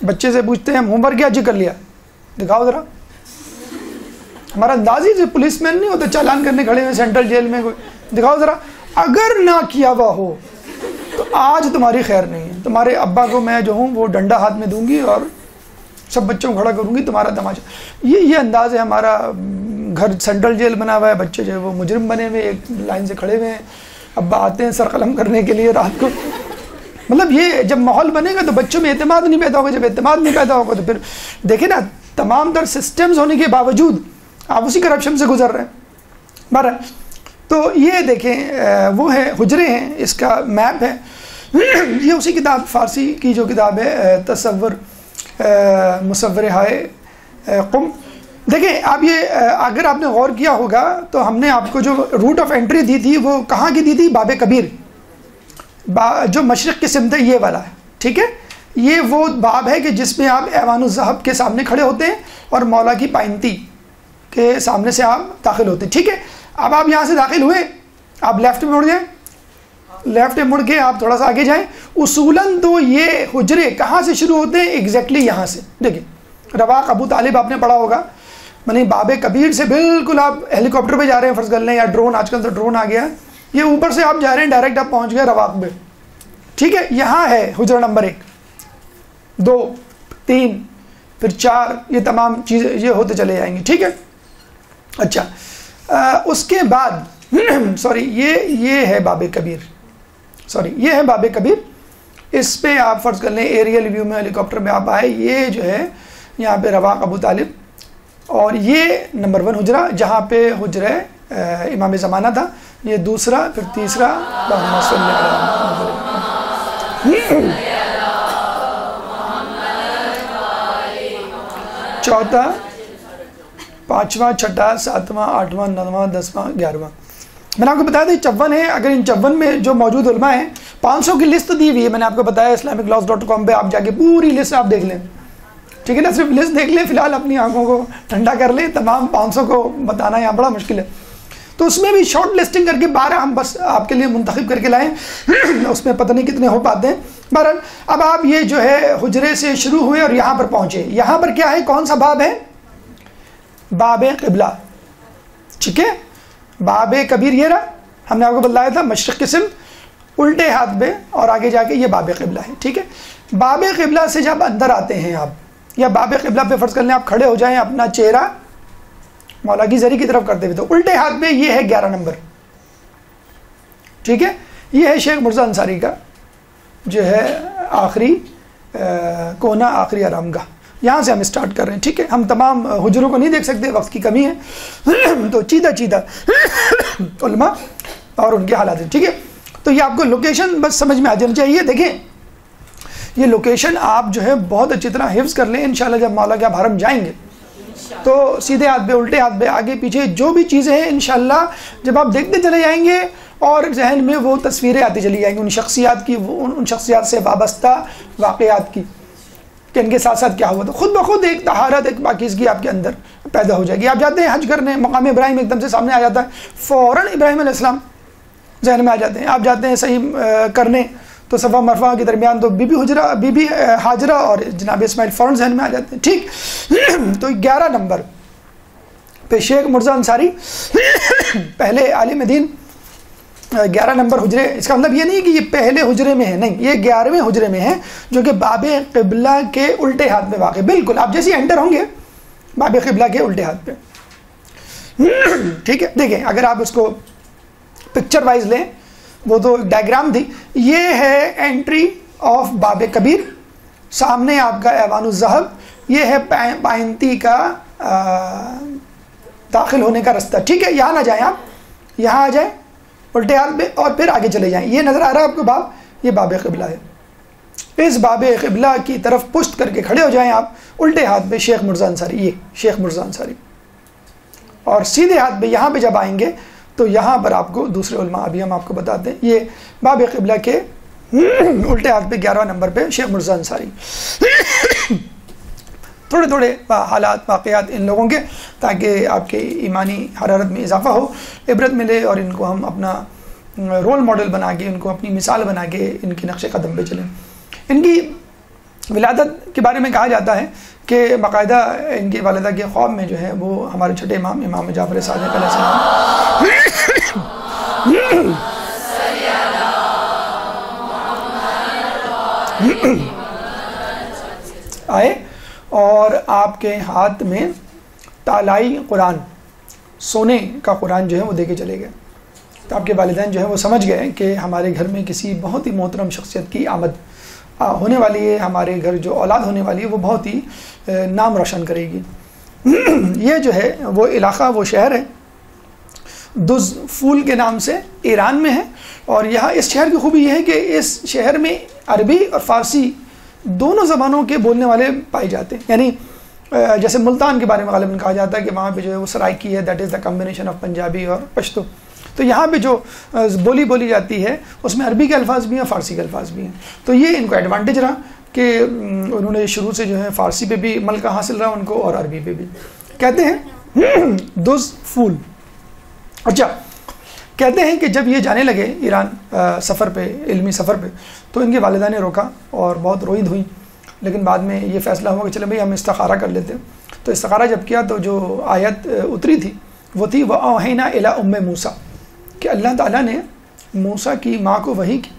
بچے سے پوچھتے ہیں منہ پر کیا جی کر لیا, دکھاؤ ذرا. ہمارا انداز ہی جو پولیس مین نہیں ہوتا چالان کرنے کھڑے ہوئے سینٹرل جیل میں, کوئی دکھاؤ ذرا. اگر نہ کیا ہوا ہو تو آج تمہاری خیر نہیں ہے. تمہارے ابا کو میں جو ہوں وہ ڈنڈا ہاتھ میں دوں گی اور سب بچوں کو کھڑا کروں گی, تمہارا تماشا. یہ انداز ہے ہمارا. گھر سینٹرل جیل بنا ہوا ہے, بچے جو ہے وہ مجرم بنے ہوئے ایک لائن سے کھڑے ہوئے ہیں, ابا آتے ہیں سر قلم کرنے کے لیے رات کو. مطلب یہ جب ماحول بنے گا تو بچوں میں اعتماد نہیں پیدا ہوگا, جب اعتماد نہیں پیدا ہوگا تو پھر دیکھیں نا تمام تر سسٹمز ہونے کے باوجود آپ اسی کرپشن سے گزر رہے ہیں. بہرحال تو یہ دیکھیں وہ ہے حجرے ہیں, اس کا میپ ہے. یہ اسی کتاب فارسی کی جو کتاب ہے تصور مصور ہائے قم. دیکھیں آپ یہ اگر آپ نے غور کیا ہوگا تو ہم نے آپ کو جو روٹ آف انٹری دی تھی وہ کہاں کی دی تھی, باب کبیر, جو مشرق کی سمت ہے یہ والا ہے. ٹھیک ہے, یہ وہ باب ہے کہ جس میں آپ ایوان الذہب کے سامنے کھڑے ہوتے ہیں اور مولا کی پائنتی کے سامنے سے آپ داخل ہوتے ہیں. ٹھیک ہے, اب آپ یہاں سے داخل ہوئے, آپ لیفٹ میں مڑ جائیں, لیفٹ میں مڑ کے آپ تھوڑا سا آگے جائیں. اصولاً تو یہ حجرے کہاں سے شروع ہوتے ہیں, ایگزیکٹلی یہاں سے. دیکھیں رواق ابو طالب آپ نے پڑھا ہوگا, یعنی باب کبیر سے بالکل آپ ہیلی کاپٹر پہ جا رہے ہیں فرض کر لیں, یا ڈرون, آج کل تو ڈرون آ گیا ہے, یہ اوپر سے آپ جا رہے ہیں ڈائریکٹ آپ پہنچ گئے رواق میں. ٹھیک ہے, یہاں ہے حجرہ نمبر 1, 2, 3, پھر 4, یہ تمام چیزیں یہ ہوتے چلے جائیں گے. ٹھیک ہے, اچھا اس کے بعد سوری یہ ہے باب کبیر, یہ ہے باب کبیر. اس پہ آپ فرض کر لیں ایریل ویو میں ہیلی کاپٹر میں آپ آئے, یہ جو ہے یہاں پہ رواق ابو طالب, اور یہ نمبر 1 حجرہ جہاں پہ حجرہ امام زمانہ تھا, یہ دوسرا, پھر تیسرا, چوتھا, 5واں, 6واں, 7واں, 8واں, 9واں, 10واں, 11واں. میں نے آپ کو بتایا تھا 54 ہے. اگر ان 54 میں جو موجود علماء ہیں, 500 کی لسٹ دی ہوئی ہے, میں نے آپ کو بتایا islamiclaws.com پہ آپ جا کے پوری لسٹ آپ دیکھ لیں. ٹھیک ہے نا, صرف لسٹ دیکھ لیں, فی الحال اپنی آنکھوں کو ٹھنڈا کر لیں. تمام 500 کو بتانا یہاں بڑا مشکل ہے, تو اس میں بھی شارٹ لسٹنگ کر کے 12 ہم بس آپ کے لیے منتخب کر کے لائیں. اس میں پتہ نہیں کتنے ہو پاتے ہیں. بہرحال اب آپ یہ جو ہے حجرے سے شروع ہوئے اور یہاں پر پہنچے. یہاں پر کیا ہے, کون سا باب ہے, باب قبلہ. ٹھیک ہے, باب کبیر یہ رہا, ہم نے آپ کو بتلایا تھا مشرق کی سمت, الٹے ہاتھ پہ, اور آگے جا کے یہ باب قبلہ ہے. ٹھیک ہے, باب قبلہ سے جب اندر آتے ہیں آپ, یا باب قبلہ پہ فرض کر لیں آپ کھڑے ہو جائیں اپنا چہرہ مولا کی زری کی طرف کرتے ہوئے, تو الٹے ہاتھ پہ یہ ہے 11 نمبر. ٹھیک ہے, یہ ہے شیخ مرزا انصاری کا جو ہے آخری کونا, آخری آرام گاہ. یہاں سے ہم اسٹارٹ کر رہے ہیں. ٹھیک ہے, ہم تمام حجروں کو نہیں دیکھ سکتے, وقت کی کمی ہے, تو چیدہ علماء اور ان کے حالات ہیں. ٹھیک ہے, تو یہ آپ کو لوکیشن بس سمجھ میں آ جانی چاہیے. دیکھیں یہ لوکیشن آپ جو ہے بہت اچھی طرح حفظ کر لیں. انشاءاللہ جب مولا کے آپ حرم جائیں گے تو سیدھے ہاتھ پہ, الٹے ہاتھ پہ, آگے پیچھے جو بھی چیزیں ہیں انشاءاللہ جب آپ دیکھتے چلے جائیں گے اور ذہن میں وہ تصویریں آتی چلی جائیں گی ان شخصیات کی, ان شخصیات سے وابستہ واقعات کی, کہ ان کے ساتھ ساتھ کیا ہوا. تو خود بخود ایک طہارت, ایک پاکیزگی آپ کے اندر پیدا ہو جائے گی. آپ جاتے ہیں حج کرنے, مقام ابراہیم ایک دم سے سامنے آ جاتا ہے, فوراً ابراہیم علیہ السلام ذہن میں آ جاتے ہیں. آپ جاتے ہیں صحیح کرنے تو صفا مرفا کے درمیان تو بی بی ہاجرہ اور جناب اسماعیل فوراً ذہن میں آ جاتے ہیں. ٹھیک. تو 11 نمبر پہ شیخ مرزا انصاری پہلے عالم دین 11 نمبر حجرے. اس کا مطلب یہ نہیں کہ یہ پہلے حجرے میں ہے, نہیں, یہ 11ویں حجرے میں ہے جو کہ باب قبلہ کے الٹے ہاتھ میں واقع. بالکل آپ جیسے انٹر ہوں گے باب قبلہ کے الٹے ہاتھ پہ. ٹھیک ہے. دیکھیں اگر آپ اس کو پکچر وائز لیں, وہ تو ڈائیگرام تھی, یہ ہے انٹری آف باب کبیر, سامنے آپ کا ایوان الذہب, یہ ہے پائنتی کا داخل ہونے کا رستہ. ٹھیک ہے. یہاں نہ جائیں آپ, یہاں آ جائیں الٹے ہاتھ پہ اور پھر آگے چلے جائیں. یہ نظر آ رہا ہے آپ کو باب, یہ باب قبلہ ہے. اس باب قبلہ کی طرف پشت کر کے کھڑے ہو جائیں آپ, الٹے ہاتھ پہ شیخ مرزا انصاری, یہ شیخ مرزا انصاری, اور سیدھے ہاتھ پہ یہاں پہ جب آئیں گے تو یہاں پر آپ کو دوسرے علماء ابھی ہم آپ کو بتاتے ہیں, یہ باب قبلہ کے الٹے ہاتھ پہ 11 نمبر پہ شیخ مرزا انصاری. تھوڑے تھوڑے حالات واقعات ان لوگوں کے, تاکہ آپ کے ایمانی حرارت میں اضافہ ہو, عبرت ملے, اور ان کو ہم اپنا رول ماڈل بنا کے, ان کو اپنی مثال بنا کے ان کے نقش قدم پہ چلیں. ان کی ولادت کے بارے میں کہا جاتا ہے کہ باقاعدہ ان کی والدہ کے خواب میں جو ہے وہ ہمارے چھٹے امام امام جعفر صادق علیہ السلام آئے اور آپ کے ہاتھ میں تالائی قرآن, سونے کا قرآن جو ہے وہ دے کے چلے گئے. تو آپ کے والدین جو ہے وہ سمجھ گئے کہ ہمارے گھر میں کسی بہت ہی محترم شخصیت کی آمد ہونے والی ہے, ہمارے گھر جو اولاد ہونے والی ہے وہ بہت ہی نام روشن کرے گی. یہ جو ہے وہ علاقہ, وہ شہر ہے دز فول کے نام سے, ایران میں ہے. اور یہاں اس شہر کی خوبی یہ ہے کہ اس شہر میں عربی اور فارسی دونوں زبانوں کے بولنے والے پائے جاتے ہیں. یعنی جیسے ملتان کے بارے میں غالباً کہا جاتا ہے کہ وہاں پہ جو ہے وہ سرائکی ہے, that is the combination of Punjabi اور پشتو. تو یہاں پہ جو بولی جاتی ہے اس میں عربی کے الفاظ بھی ہیں, فارسی کے الفاظ بھی ہیں. تو یہ ان کو ایڈوانٹیج رہا کہ انہوں نے شروع سے جو ہے فارسی پہ بھی ملکہ حاصل رہا ان کو, اور عربی پہ بھی. کہتے ہیں دز فول. اچھا, کہتے ہیں کہ جب یہ جانے لگے ایران سفر پہ, علمی سفر پہ, تو ان کے والدہ نے روکا اور بہت روئید ہوئی. لیکن بعد میں یہ فیصلہ ہوا کہ چلے بھائی ہم استخارہ کر لیتے. تو استخارہ جب کیا تو جو آیت اتری تھی وہ تھی وَأَوْحَيْنَا إِلَىٰ أُمِّ مُوسَىٰ, کہ اللہ تعالیٰ نے موسیٰ کی ماں کو وحی کی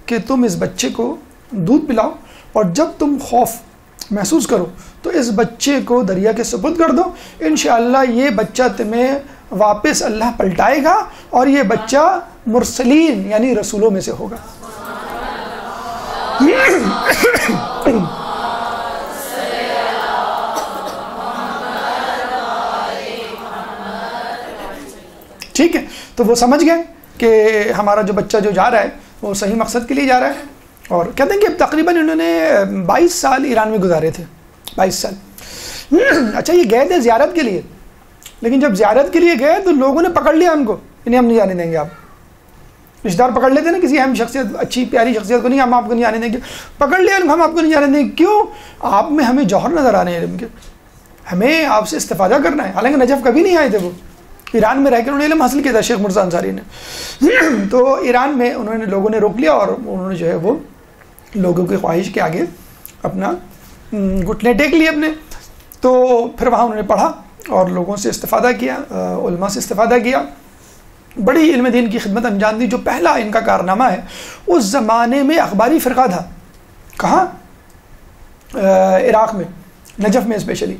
کہ تم اس بچے کو دودھ پلاؤ, اور جب تم خوف محسوس کرو تو اس بچے کو دریا کے سپرد کر دو, انشاءاللہ یہ بچہ تمہیں واپس اللہ پلٹائے گا, اور یہ بچہ مرسلین یعنی رسولوں میں سے ہوگا. ٹھیک ہے. تو وہ سمجھ گئے کہ ہمارا جو بچہ جو جا رہا ہے وہ صحیح مقصد کے لیے جا رہا ہے. اور کہتے ہیں کہ تقریباً انہوں نے 22 سال ایران میں گزارے تھے, 22 سال. اچھا, یہ گئے تھے زیارت کے لیے, لیکن جب زیارت کے لیے گئے تو لوگوں نے پکڑ لیا ان کو, انہیں ہم نہیں جانے دیں گے. آپ رشتہ دار پکڑ لیتے نا کسی اہم شخصیت, اچھی پیاری شخصیت کو, نہیں ہم آپ کو نہیں آنے دیں گے. پکڑ لیا ہم آپ کو نہیں جانے دیں گے. کیوں؟ آپ میں ہمیں جوہر نظر آنے ہیں علم کے, ہمیں آپ سے استفادہ کرنا ہے. حالانکہ نجف کبھی نہیں آئے تھے, وہ ایران میں رہ کے انہوں نے علم حاصل کیا تھا شیخ مرزا انصاری نے. تو ایران میں انہوں نے لوگوں نے روک لیا, اور انہوں نے جو ہے وہ لوگوں کی خواہش کے آگے اپنا گھٹنے ٹیک لیے اپنے. تو پھر وہاں انہوں نے پڑھا اور لوگوں سے استفادہ کیا, علماء سے استفادہ کیا, بڑی علم دین کی خدمت انجام دی. جو پہلا ان کا کارنامہ ہے اس زمانے میں اخباری فرقہ تھا. کہاں؟ عراق میں, نجف میں اسپیشلی.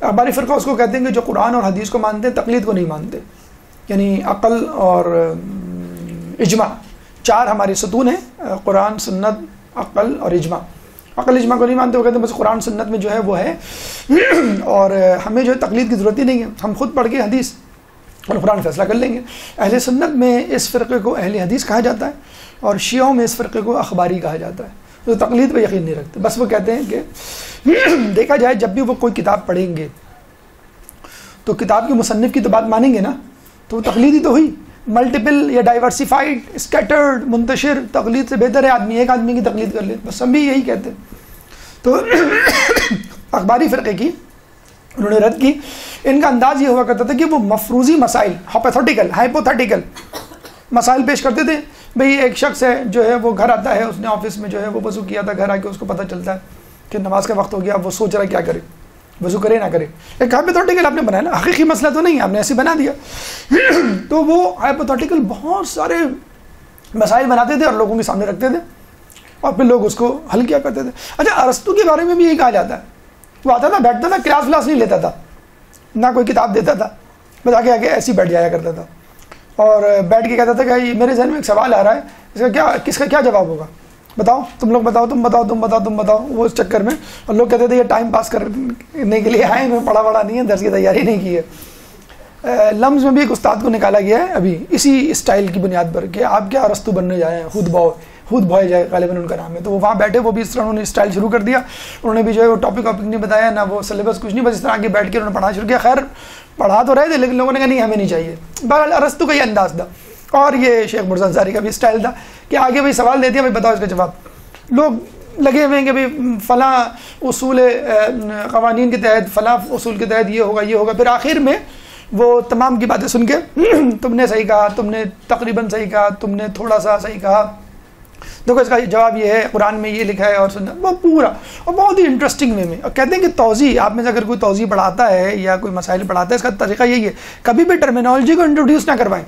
اخباری فرقہ اس کو کہتے ہیں کہ جو قرآن اور حدیث کو مانتے ہیں, تقلید کو نہیں مانتے. یعنی عقل اور اجماع, 4 ہمارے ستون ہیں, قرآن, سنت, عقل اور اجماع. عقل اجماع کو نہیں مانتے, وہ کہتے ہیں بس قرآن سنت میں جو ہے وہ ہے, اور ہمیں جو ہے تقلید کی ضرورت ہی نہیں ہے, ہم خود پڑھ کے حدیث اور قرآن فیصلہ کر لیں گے. اہل سنت میں اس فرقے کو اہل حدیث کہا جاتا ہے, اور شیعوں میں اس فرقے کو اخباری کہا جاتا ہے. تو تقلید پہ یقین نہیں رکھتے. بس وہ کہتے ہیں کہ دیکھا جائے جب بھی وہ کوئی کتاب پڑھیں گے تو کتاب کے مصنف کی تو بات مانیں گے نا, تو وہ تقلید ہی تو ہوئی. ملٹیپل یا ڈائیورسیفائڈ, اسکیٹرڈ, منتشر تقلید سے بہتر ہے آدمی ایک آدمی کی تقلید کر لے. بس ہم بھی یہی کہتے ہیں. تو اخباری فرقے کی انہوں نے رد کی. ان کا انداز یہ ہوا کرتا تھا کہ وہ مفروضی مسائل, ہائپوتھیٹیکل مسائل پیش کرتے تھے بھئی ایک شخص ہے جو ہے وہ گھر آتا ہے, اس نے آفس میں جو ہے وہ وضو کیا تھا, گھر آ کے اس کو پتہ چلتا ہے کہ نماز کا وقت ہو گیا, اب وہ سوچ رہا ہے کیا کرے, وضو کرے نہ کرے. ایک ہائپوتھیٹیکل آپ نے بنایا نا, حقیقی مسئلہ تو نہیں, آپ نے ایسے بنا دیا. تو وہ ہائپوتھیٹیکل بہت سارے مسائل بناتے تھے اور لوگوں کے سامنے رکھتے تھے اور پھر لوگ اس کو حل کیا کرتے تھے. اچھا, ارسطو کے بارے میں بھی یہی کہا جاتا ہے, وہ آتا تھا, بیٹھتا تھا, کلاس ولاس نہیں لیتا تھا, نہ کوئی کتاب دیتا تھا, بس آگے آگے ایسے ہی بیٹھ جایا کرتا تھا اور بیٹھ کے کہتا تھا کہ میرے ذہن میں ایک سوال آ رہا ہے, اس کا کیا, کس کا کیا جواب ہوگا, بتاؤ تم لوگ, بتاؤ تم بتاؤ, تم بتاؤ, تم بتاؤ. وہ اس چکر میں, اور لوگ کہتے تھے یہ ٹائم پاس کرنے کے لیے آئے, میں پڑھا نہیں ہے, درس کی تیاری نہیں کی ہے. لمز میں بھی ایک استاد کو نکالا گیا ہے ابھی اسی اسٹائل کی بنیاد پر کہ آپ کیا ارسطو بننے جائیں, خود بھوئے جائے غالباً ان کا نام ہے. تو وہ وہاں بیٹھے, وہ بھی اس طرح انہوں نے اسٹائل شروع کر دیا, انہوں نے بھی جو ہے وہ ٹاپک نہیں بتایا, نہ وہ سلیبس کچھ نہیں, بس اس طرح آگے بیٹھ کے انہوں نے پڑھنا شروع کیا. خیر پڑھا تو رہے تھے لیکن لوگوں نے کہا نہیں ہمیں نہیں چاہیے. بہرحال ارسطو کا یہ انداز تھا, اور یہ شیخ مرزا انصاری کا بھی اسٹائل تھا کہ آگے بھائی سوال دے دیا, بھائی بتاؤ اس کا جواب. لوگ لگے ہوئے ہیں کہ بھائی فلاں اصول قوانین کے تحت, فلاں اصول کے تحت یہ ہوگا, یہ ہوگا. پھر آخر میں وہ تمام کی باتیں سن کے تم نے صحیح کہا, تم نے تقریباً صحیح کہا, تم نے تھوڑا سا صحیح کہا, دیکھو اس کا جواب یہ ہے, قرآن میں یہ لکھا ہے, اور سننا وہ پورا اور بہت ہی انٹرسٹنگ وے میں. اور کہتے ہیں کہ توضیح, آپ میں سے اگر کوئی توضیح پڑھاتا ہے یا کوئی مسائل پڑھاتا ہے, اس کا طریقہ یہی ہے, کبھی بھی ٹرمینالوجی کو انٹروڈیوس نہ کروائیں.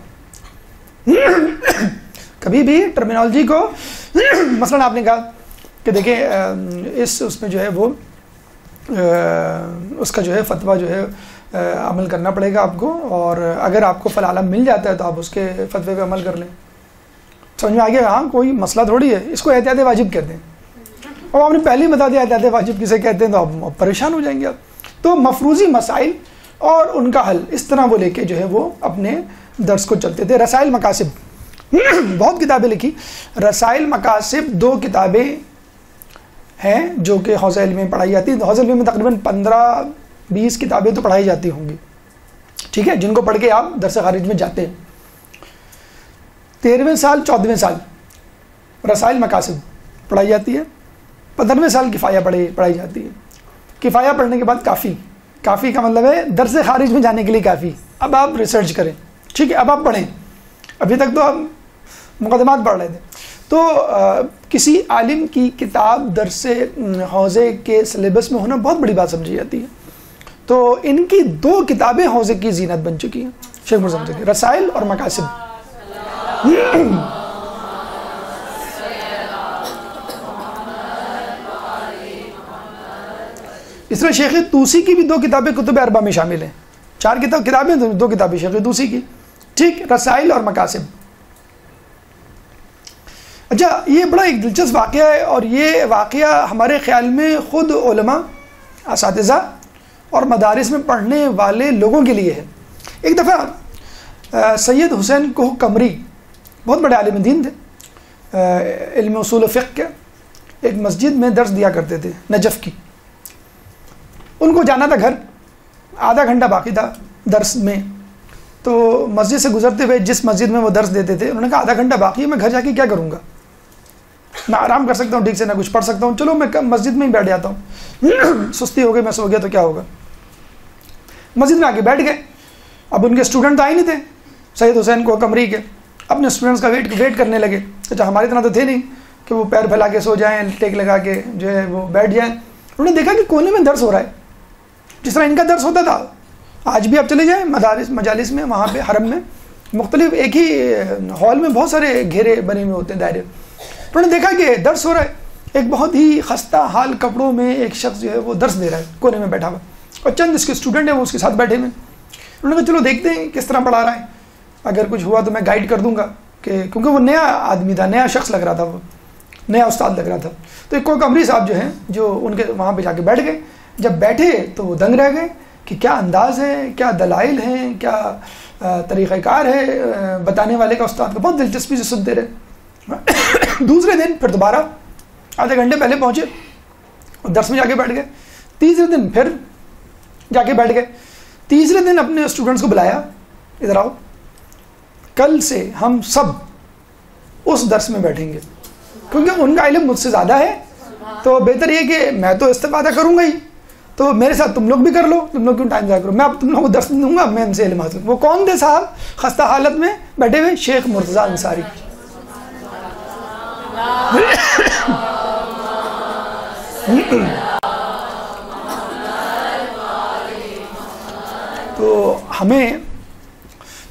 کبھی بھی ٹرمینالوجی کو, مثلا آپ نے کہا کہ دیکھیں اس میں جو ہے وہ اس کا جو ہے فتویٰ جو ہے عمل کرنا پڑے گا آپ کو, اور اگر آپ کو فلاں علم مل جاتا ہے تو آپ اس کے فتوے پہ عمل کر لیں. سمجھ میں آ گیا, ہاں کوئی مسئلہ تھوڑی ہے, اس کو احتیاط واجب کہتے ہیں. اور آپ نے پہلے ہی بتا دیا احتیاط واجب کسے کہتے ہیں, تو آپ پریشان ہو جائیں گے آپ. تو مفروضی مسائل اور ان کا حل, اس طرح وہ لے کے جو ہے وہ اپنے درس کو چلتے تھے. رسائل مقاصد, بہت کتابیں لکھی. رسائل مقاصد 2 کتابیں ہیں جو کہ حوزہ علم میں پڑھائی جاتی ہیں. حوزہ علم میں تقریباً 15-20 کتابیں تو پڑھائی جاتی ہوں گی, ٹھیک ہے, جن کو پڑھ کے آپ درس خارج میں جاتے ہیں. 13ویں سال 14ویں سال رسائل مقاصد پڑھائی جاتی ہے. 15ویں سال کفایہ پڑھائی جاتی ہے. کفایہ پڑھنے کے بعد کافی کا مطلب ہے درس خارج میں جانے کے لیے کافی. اب آپ ریسرچ کریں, ٹھیک ہے, اب آپ پڑھیں. ابھی تک تو آپ مقدمات پڑھ رہے تھے. تو کسی عالم کی کتاب درس حوزے کے سلیبس میں ہونا بہت بڑی بات سمجھی جاتی ہے. تو ان کی 2 کتابیں حوزے کی زینت بن چکی ہیں شیخ مرزا کی, رسائل اور مقاصد. اس طرح شیخ طوسی کی بھی 2 کتابیں کتب اربعہ میں شامل ہیں. 4 کتابیں 2 کتابیں شیخ طوسی کی, ٹھیک, رسائل اور مقاصد. اچھا, یہ بڑا ایک دلچسپ واقعہ ہے, اور یہ واقعہ ہمارے خیال میں خود علماء, اساتذہ اور مدارس میں پڑھنے والے لوگوں کے لیے ہے. ایک دفعہ سید حسین کوہ قمری بہت بڑے عالم دین تھے, علم اصول فقہ کے, ایک مسجد میں درس دیا کرتے تھے نجف کی. ان کو جانا تھا گھر, آدھا گھنٹہ باقی تھا درس میں. تو مسجد سے گزرتے ہوئے جس مسجد میں وہ درس دیتے تھے, انہوں نے کہا آدھا گھنٹہ باقی ہے, میں گھر جا کے کیا کروں گا, میں آرام کر سکتا ہوں ٹھیک سے, نہ کچھ پڑھ سکتا ہوں, چلو میں مسجد میں ہی بیٹھ جاتا ہوں. سستی ہو گئی, میں سو گیا تو کیا ہوگا. مسجد میں آ کے بیٹھ گئے. اب ان کے اسٹوڈنٹ تو آئے نہیں تھے سید حسین کوہ قمری کے, اپنے اسٹوڈنٹس کا ویٹ کرنے لگے. اچھا, ہماری طرح تو تھے نہیں کہ وہ پیر پھیلا کے سو جائیں, ٹیک لگا کے جو ہے وہ بیٹھ جائیں. انہوں نے دیکھا کہ کونے میں درس ہو رہا ہے, جس طرح ان کا درس ہوتا تھا. آج بھی آپ چلے جائیں مجالس میں, وہاں پہ حرم میں مختلف ایک ہی ہال میں بہت سارے گھیرے بنے ہوئے ہوتے ہیں, دائرے. انہوں نے دیکھا کہ درس ہو رہا ہے, ایک بہت ہی خستہ حال کپڑوں میں ایک شخص جو ہے وہ درس دے رہا ہے کونے میں بیٹھا ہوا, اور چند اس کے اسٹوڈنٹ ہیں وہ اس کے ساتھ بیٹھے ہوئے. انہوں نے کہا چلو دیکھتے ہیں کس طرح پڑھا رہا ہے, اگر کچھ ہوا تو میں گائیڈ کر دوں گا, کہ کیونکہ وہ نیا آدمی تھا, نیا شخص لگ رہا تھا, وہ نیا استاد لگ رہا تھا. تو ایک کوہ قمری صاحب جو ہیں, جو ان کے وہاں پہ جا کے بیٹھ گئے. جب بیٹھے تو وہ دنگ رہ گئے کہ کیا انداز ہے, کیا دلائل ہیں, کیا طریقہ کار ہے بتانے والے کا, استاد کا. بہت دلچسپی سے سنتے رہے. دوسرے دن پھر دوبارہ آدھے گھنٹے پہلے پہنچے اور درس میں جا کے بیٹھ گئے. تیسرے دن پھر جا کے بیٹھ گئے. تیسرے دن اپنے اسٹوڈنٹس کو بلایا, ادھر آؤ, کل سے ہم سب اس درس میں بیٹھیں گے, کیونکہ ان کا علم مجھ سے زیادہ ہے, تو بہتر یہ کہ میں تو استفادہ کروں گا ہی, تو میرے ساتھ تم لوگ بھی کر لو, تم لوگ کیوں ٹائم ضائع کرو, میں اب تم لوگوں کو درس دوں گا, میں ان سے علم حاصل. وہ کون تھے صاحب خستہ حالت میں بیٹھے ہوئے؟ شیخ مرتضیٰ انصاری. تو ہمیں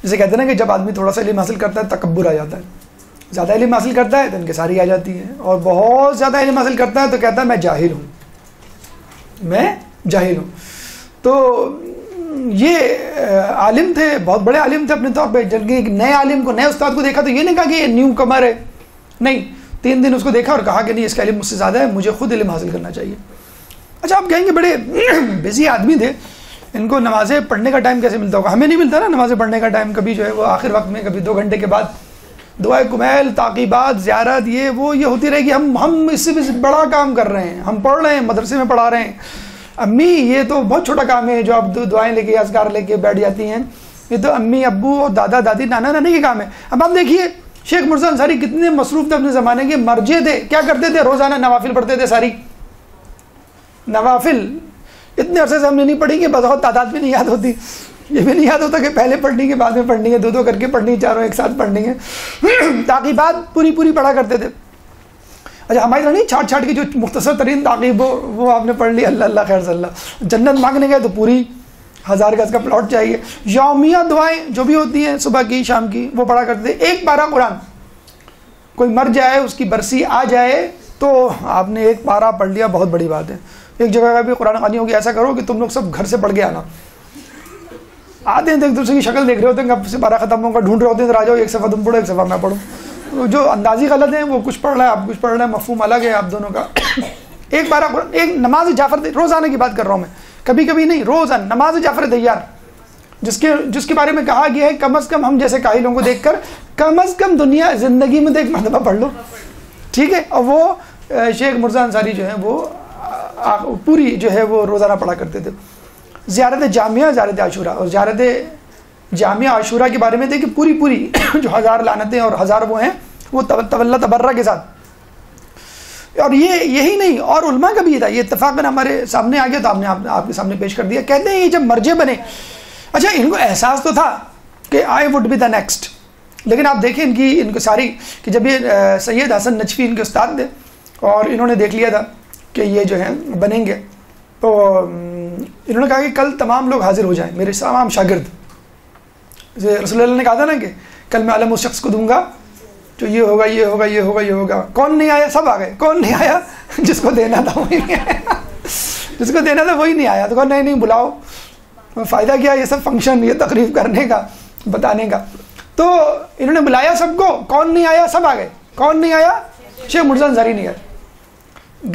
جیسے کہتے ہیں نا کہ جب آدمی تھوڑا سا علم حاصل کرتا ہے تکبر آ جاتا ہے، زیادہ علم حاصل کرتا ہے تو انکساری آ جاتی ہے، اور بہت زیادہ علم حاصل کرتا ہے تو کہتا ہے میں جاہل ہوں، میں جاہل ہوں۔ تو یہ عالم تھے، بہت بڑے عالم تھے اپنے طور پہ، جب ایک نئے عالم کو، نئے استاد کو دیکھا تو یہ نہیں کہا کہ یہ نیو کمر ہے، نہیں، 3 دن اس کو دیکھا اور کہا کہ نہیں اس کا علم مجھ سے زیادہ ہے، مجھے خود علم حاصل کرنا چاہیے۔ اچھا آپ کہیں گے بڑے بزی آدمی تھے، ان کو نمازیں پڑھنے کا ٹائم کیسے ملتا ہوگا؟ ہمیں نہیں ملتا نا نمازیں پڑھنے کا ٹائم، کبھی جو ہے وہ آخر وقت میں، کبھی 2 گھنٹے کے بعد دعائے کمیل، تعقیبات، زیارت، یہ وہ یہ ہوتی رہے گی، ہم اس سے بھی بڑا کام کر رہے ہیں، ہم پڑھ رہے ہیں، مدرسے میں پڑھا رہے ہیں۔ امی یہ تو بہت چھوٹا کام ہے جو آپ دعائیں لے کے اذکار لے کے بیٹھ جاتی ہیں، یہ تو امی ابو اور دادا دادی نانا نانی کے کام ہے۔ اب آپ دیکھیے شیخ مرزا انصاری کتنے مصروف تھے اپنے زمانے کے، مرجع تھے، کیا کرتے تھے؟ روزانہ نوافل پڑھتے تھے، ساری نوافل اتنے عرصے سے ہم نے نہیں پڑھی کہ بہت تعداد بھی نہیں یاد ہوتی، یہ بھی نہیں یاد ہوتا کہ پہلے پڑھنی کے بعد میں پڑھنی ہے، 2 کر کے پڑھنی، چاروں ایک ساتھ پڑھنی ہے۔ تعقیبات پوری پڑھا کرتے تھے۔ اچھا ہماری طرح نہیں چھاٹ کی جو مختصر ترین تعقیب ہو وہ آپ نے پڑھ لی، اللہ اللہ خیر صلی اللہ۔ جنت مانگنے گئے تو پوری 1000 گز کا پلاٹ چاہیے۔ یومیہ دعائیں جو بھی ہوتی ہیں صبح کی شام کی وہ پڑھا کرتے تھے۔ 1 پارہ قرآن، کوئی مر جائے اس کی برسی آ جائے تو آپ نے 1 پارہ پڑھ لیا، بہت بڑی بات ہے۔ ایک جگہ کا بھی قرآن خوانی ہوگی، ایسا کرو کہ تم لوگ سب گھر سے پڑھ کے آنا، آتے ہیں تو ایک دوسرے کی شکل دیکھ رہے ہوتے ہیں، کب سے پارہ ختم ہوگا، ڈھونڈ رہے ہوتے ہیں، تو آ جاؤ 1 صفحہ تم پڑھو 1 صفحہ میں پڑھوں۔ جو اندازی غلط ہیں، وہ کچھ پڑھ رہا ہے آپ کچھ پڑھ رہے ہیں، مفہوم الگ ہے آپ دونوں کا۔ 1 پارہ قرآن، ایک نماز جعفر، روزانہ کی بات کر رہا ہوں میں، کبھی کبھی نہیں، روزانہ نماز جعفر تیار، جس کے بارے میں کہا گیا ہے کم از کم ہم جیسے کاہلوں کو دیکھ کر کم از کم دنیا زندگی میں 1 مرتبہ پڑھ لو، ٹھیک ہے۔ اور وہ شیخ مرزا انصاری جو ہیں وہ پوری جو ہے وہ روزانہ پڑھا کرتے تھے۔ زیارت جامعہ، زیارت عاشورہ، اور زیارت جامعہ عاشورہ کے بارے میں تھے کہ پوری جو 1000 لعنتیں اور 1000 وہ ہیں وہ تولا تبرہ کے ساتھ۔ اور یہی نہیں، اور علماء کا بھی یہ تھا، یہ اتفاقاً ہمارے سامنے آ گیا تو آپ کے سامنے پیش کر دیا۔ کہتے ہیں یہ جب مرجع بنے، اچھا ان کو احساس تو تھا کہ I would be the next, لیکن آپ دیکھیں ان کو ساری کہ جب یہ سید حسن نجفی ان کے استاد تھے اور انہوں نے دیکھ لیا تھا کہ یہ جو ہیں بنیں گے، تو انہوں نے کہا کہ کل تمام لوگ حاضر ہو جائیں، میرے تمام شاگرد۔ رسول اللہ نے کہا تھا نا کہ کل میں علم اس شخص کو دوں گا جو یہ ہوگا یہ ہوگا یہ ہوگا یہ ہوگا۔ کون نہیں آیا؟ سب آ گئے۔ کون نہیں آیا؟ جس کو دینا تھا وہی نہیں آیا، جس کو دینا تھا وہی نہیں آیا۔ تو کہا نہیں بلاؤ، فائدہ کیا یہ سب فنکشن، یہ تقریب کرنے کا، بتانے کا۔ تو انہوں نے بلایا سب کو، کون نہیں آیا؟ سب آ گئے۔ کون نہیں آیا؟ شیخ مرزا انصاری نہیں آئے۔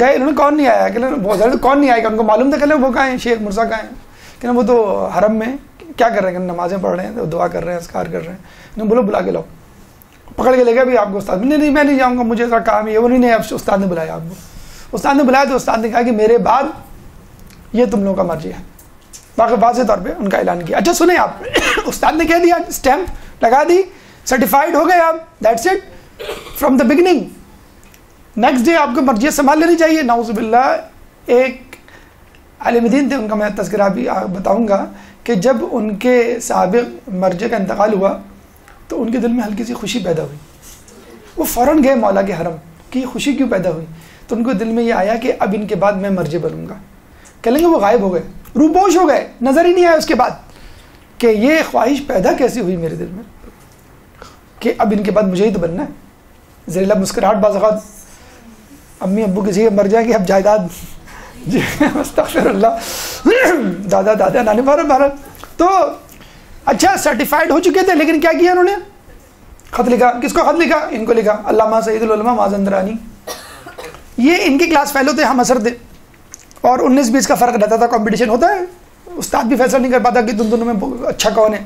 گئے انہوں نے، کون نہیں آیا؟ کہ بہت زیادہ کون نہیں آئے گا، ان کو معلوم تھا کہ وہ کہاں ہیں، شیخ مرزا کہاں ہیں، کہ وہ تو حرم میں کیا کر رہے ہیں، نمازیں پڑھ رہے ہیں، دعا کر رہے ہیں، اذکار کر رہے ہیں۔ انہوں نے بولو بلا کے لاؤ، پکڑ کے لے گیا بھی آپ کو استاد، نہیں میں نہیں جاؤں گا، مجھے ذرا کام ہے۔ وہ نہیں استاد نے بلایا آپ کو، استاد نے بلایا تو استاد نے کہا کہ میرے بعد یہ تم لوگوں کا مرجع ہے، باقی واضح طور پہ ان کا اعلان کیا۔ اچھا سنیں آپ، استاد نے کہہ دیا، اسٹیمپ لگا دی، سرٹیفائڈ ہو گئے آپ، that's it from the beginning. Next day آپ کو مرجع سنبھال لینی چاہیے۔ نعوذ باللہ، ایک عالم دین تھے، ان کا میں تذکرہ بھی بتاؤں گا کہ جب ان کے سابق مرجع کا انتقال ہوا تو ان کے دل میں ہلکی سی خوشی پیدا ہوئی، وہ فوراً گئے مولا کے حرم کہ یہ خوشی کیوں پیدا ہوئی؟ تو ان کو دل میں یہ آیا کہ اب ان کے بعد میں مرجع بنوں گا۔ کہہ لیں گے وہ غائب ہو گئے، روپوش ہو گئے، نظر ہی نہیں آیا اس کے بعد کہ یہ خواہش پیدا کیسی ہوئی میرے دل میں کہ اب ان کے بعد مجھے ہی تو بننا ہے۔ زیر لب مسکراہٹ، بعض اوقات امی ابو کسی کے مر جائیں گے، اب جائیداد جی استغفر اللہ، دادا نانی بھارت۔ تو اچھا سرٹیفائڈ ہو چکے تھے، لیکن کیا کیا انہوں نے؟ خط لکھا۔ کس کو خط لکھا؟ ان کو لکھا، علامہ سید العلماء مازندرانی، یہ ان کے کلاس فیلو تھے، ہم اثر تھے، اور 19-20 کا فرق رہتا تھا، کمپٹیشن ہوتا ہے، استاد بھی فیصلہ نہیں کر پاتا کہ تم دونوں میں اچھا کون ہے۔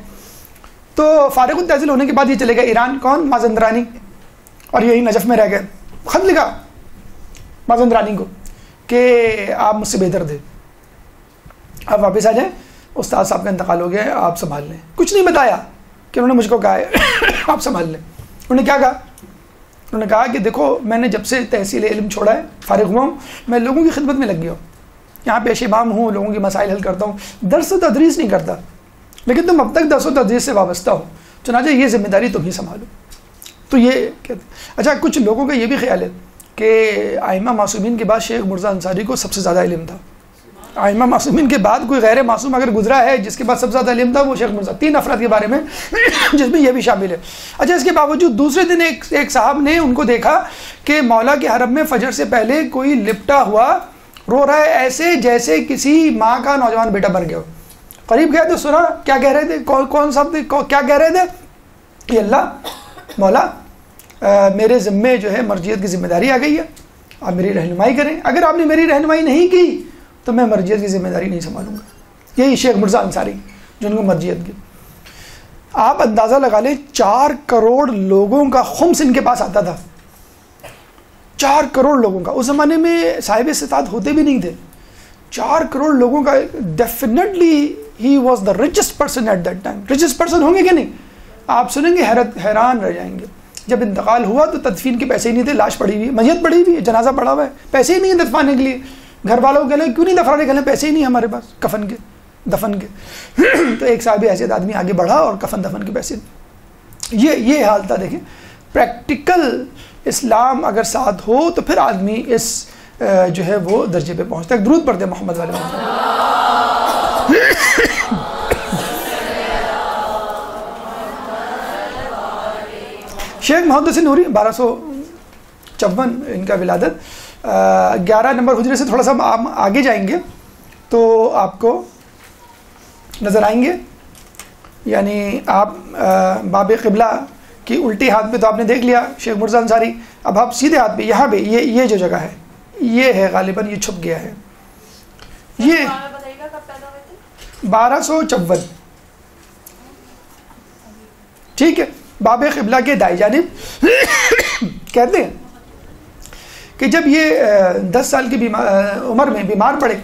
تو فارغ التحصیل ہونے کے بعد یہ چلے گئے ایران، کون؟ مازندرانی، اور یہی نجف میں رہ گئے۔ خط لکھا مازندرانی کو کہ آپ مجھ سے بہتر تھے، آپ واپس آ جائیں، استاد صاحب کا انتقال ہو گیا ہے، آپ سنبھال لیں۔ کچھ نہیں بتایا کہ انہوں نے مجھ کو کہا ہے آپ سنبھال لیں۔ انہوں نے کیا کہا؟ انہوں نے کہا کہ دیکھو میں نے جب سے تحصیل علم چھوڑا ہے، فارغ ہوا ہوں، میں لوگوں کی خدمت میں لگ گیا ہوں، یہاں پیش امام ہوں، لوگوں کی مسائل حل کرتا ہوں، درس و تدریس نہیں کرتا، لیکن تم اب تک درس و تدریس سے وابستہ ہو، چنانچہ یہ ذمہ داری تم ہی سنبھالو۔ تو یہ کہتے ہیں. اچھا کچھ لوگوں کا یہ بھی خیال ہے کہ ائمہ معصومین کے بعد شیخ مرزا انصاری کو سب سے زیادہ علم تھا. ائمہ معصومین کے بعد کوئی غیر معصوم اگر گزرا ہے جس کے بعد سب سے زیادہ علم تھا وہ شیخ مرزا. 3 افراد کے بارے میں جس میں یہ بھی شامل ہے. اچھا اس کے باوجود دوسرے دن ایک صاحب نے ان کو دیکھا کہ مولا کے حرم میں فجر سے پہلے کوئی لپٹا ہوا رو رہا ہے ایسے جیسے کسی ماں کا نوجوان بیٹا مر گیا ہو. قریب گئے تو سنا کیا کہہ رہے تھے, کون صاحب تھے, کیا کہہ رہے تھے کہ اللہ مولا میرے ذمے جو ہے مرجعیت کی ذمہ داری آ گئی ہے, آپ میری رہنمائی کریں, اگر آپ نے میری رہنمائی نہیں کی تو میں مرجعیت کی ذمہ داری نہیں سنبھالوں گا. یہی شیخ مرزا انصاری جن کو مرجعیت کی. آپ اندازہ لگا لیں 4 کروڑ لوگوں کا خمس ان کے پاس آتا تھا. 4 کروڑ لوگوں کا. اس زمانے میں صاحب استطاعت ہوتے بھی نہیں تھے. 4 کروڑ لوگوں کا. Definitely he was the richest person at that time. Richest person ہوں گے کہ نہیں؟ آپ سنیں گے حیران رہ جائیں گے. جب انتقال ہوا تو تدفین کے پیسے ہی نہیں تھے, لاش پڑی ہوئی ہے, میت پڑی ہوئی ہے, جنازہ پڑا ہوا ہے, پیسے ہی نہیں ہیں دفنانے کے لیے. گھر والوں کو کہنے کیوں نہیں دفنانے, کہنے پیسے ہی نہیں ہمارے پاس کفن کے دفن کے. تو ایک صاحب حیثیت آدمی آگے بڑھا اور کفن دفن کے پیسے. یہ حال تھا. دیکھیں پریکٹیکل اسلام اگر ساتھ ہو تو پھر آدمی اس جو ہے وہ درجے پہ پہنچتا ہے. درود پڑھتے ہیں محمد والے محمد. شیخ محمد حسین نوری 1254 ان کا ولادت. 11 نمبر حجرے سے تھوڑا سا آگے جائیں گے تو آپ کو نظر آئیں گے. یعنی آپ باب قبلہ کی الٹی ہاتھ پہ تو آپ نے دیکھ لیا شیخ مرزا انصاری. اب آپ سیدھے ہاتھ پہ یہاں پہ یہ جو جگہ ہے یہ ہے غالباً, یہ چھپ گیا ہے. یہ 1254 ٹھیک ہے. باب قبلہ کے دائیں جانب کہتے ہیں کہ جب یہ 10 سال کی عمر میں بیمار پڑے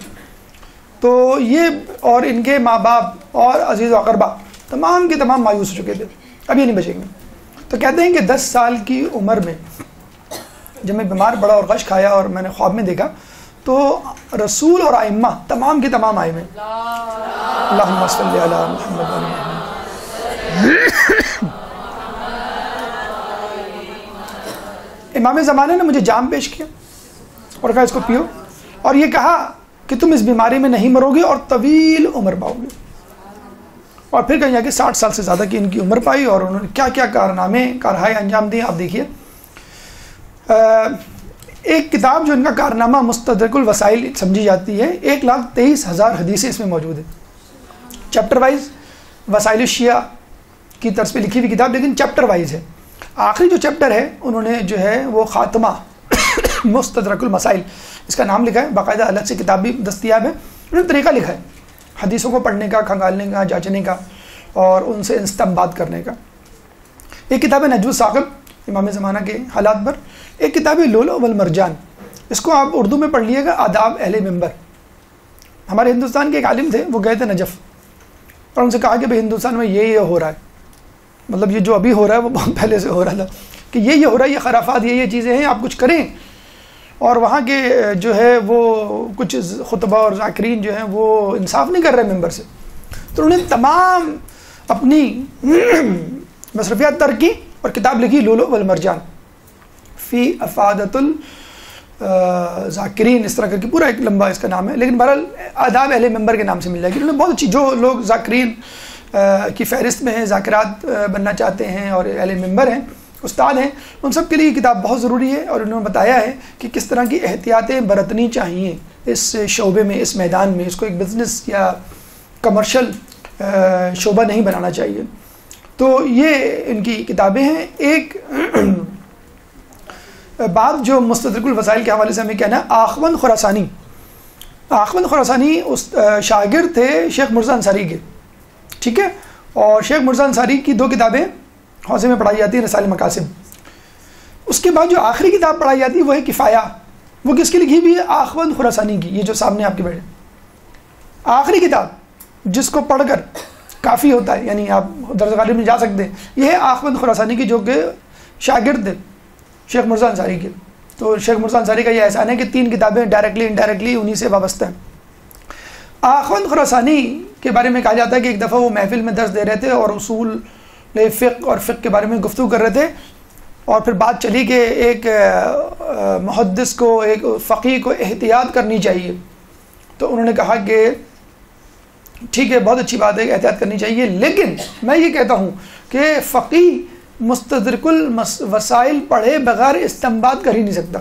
تو یہ اور ان کے ماں باپ اور عزیز و اقربا تمام کے تمام مایوس ہو چکے تھے, اب یہ نہیں بچیں گے. تو کہتے ہیں کہ 10 سال کی عمر میں جب میں بیمار پڑا اور غش کھایا اور میں نے خواب میں دیکھا تو رسول اور ائمہ تمام کے تمام آئے ہیں. اللہم صلی علی محمد و محمد. امام زمانے نے مجھے جام پیش کیا اور کہا اس کو پیو, اور یہ کہا کہ تم اس بیماری میں نہیں مرو گے اور طویل عمر پاؤ گے. اور پھر کہیں کہ 60 سال سے زیادہ کی ان کی عمر پائی اور انہوں نے کیا کیا کارنامے کارہائے انجام دیے. آپ دیکھیے ایک کتاب جو ان کا کارنامہ مستدرک الوسائل سمجھی جاتی ہے, 1,23,000 حدیثیں اس میں موجود ہیں. چیپٹر وائز وسائل الشیعہ کی طرز پہ لکھی ہوئی کتاب, لیکن چیپٹر وائز ہے. آخری جو چیپٹر ہے انہوں نے جو ہے وہ خاتمہ مستدرک المسائل اس کا نام لکھا ہے. باقاعدہ الگ سے کتاب بھی دستیاب ہے. انہوں نے طریقہ لکھا ہے حدیثوں کو پڑھنے کا, کھنگالنے کا, جانچنے کا اور ان سے استنباط کرنے کا. ایک کتاب ہے نجم الثاقب امام زمانہ کے حالات پر. ایک کتاب ہے لؤلؤ والمرجان, اس کو آپ اردو میں پڑھ لیے گا, آداب اہل منبر. ہمارے ہندوستان کے ایک عالم تھے, وہ گئے تھے نجف اور ان سے کہا کہ بھائی ہندوستان میں یہ ہو رہا ہے, مطلب یہ جو ابھی ہو رہا ہے وہ بہت پہلے سے ہو رہا تھا, کہ یہ ہو رہا ہے, یہ خرافات, یہ چیزیں ہیں, آپ کچھ کریں. اور وہاں کے جو ہے وہ کچھ خطبہ اور ذاکرین جو ہیں وہ انصاف نہیں کر رہے ممبر سے. تو انہوں نے تمام اپنی مصرفیات ترک کی اور کتاب لکھی لؤلؤ والمرجان فی افادۃ الذاکرین, اس طرح کر کے پورا ایک لمبا اس کا نام ہے, لیکن بہرحال آداب اہل منبر کے نام سے مل جائے گی. انہوں نے بہت اچھی, جو لوگ ذاکرین کی فہرست میں ہیں, ذاکرات بننا چاہتے ہیں اور اہل منبر ہیں, استاد ہیں, ان سب کے لیے یہ کتاب بہت ضروری ہے. اور انہوں نے بتایا ہے کہ کس طرح کی احتیاطیں برتنی چاہیے اس شعبے میں, اس میدان میں. اس کو ایک بزنس یا کمرشل شعبہ نہیں بنانا چاہیے. تو یہ ان کی کتابیں ہیں. ایک بات جو مستدرک الوسائل کے حوالے سے ہمیں کہنا ہے, آخوند خراسانی. آخوند خراسانی شاگرد تھے شیخ مرزا انصاری کے, ٹھیک ہے. اور شیخ مرزا انصاری کی 2 کتابیں حوزے میں پڑھائی جاتی ہیں, رسائل مقاسم. اس کے بعد جو آخری کتاب پڑھائی جاتی ہے وہ ہے کفایہ. وہ کس کی لکھی ہوئی ہے؟ آخوند خراسانی کی. یہ جو سامنے آپ کے بیٹھے, آخری کتاب جس کو پڑھ کر کافی ہوتا ہے, یعنی آپ درس غالب میں جا سکتے ہیں, یہ ہے آخوند خراسانی کی, جو کہ شاگرد تھے شیخ مرزا انصاری کے. تو شیخ مرزا انصاری کا یہ احسان ہے کہ 3 کتابیں ڈائریکٹلی انڈائریکٹلی انہی سے وابستہ ہیں. آخوند خراسانی کے بارے میں کہا جاتا ہے کہ ایک دفعہ وہ محفل میں درس دے رہے تھے اور اصول فقہ اور فقہ کے بارے میں گفتگو کر رہے تھے. اور پھر بات چلی کہ ایک محدث کو، ایک فقیہ کو احتیاط کرنی چاہیے، تو انہوں نے کہا کہ ٹھیک ہے، بہت اچھی بات ہے کہ احتیاط کرنی چاہیے، لیکن میں یہ کہتا ہوں کہ فقیہ مستدرک الوسائل پڑھے بغیر استنباط کر ہی نہیں سکتا۔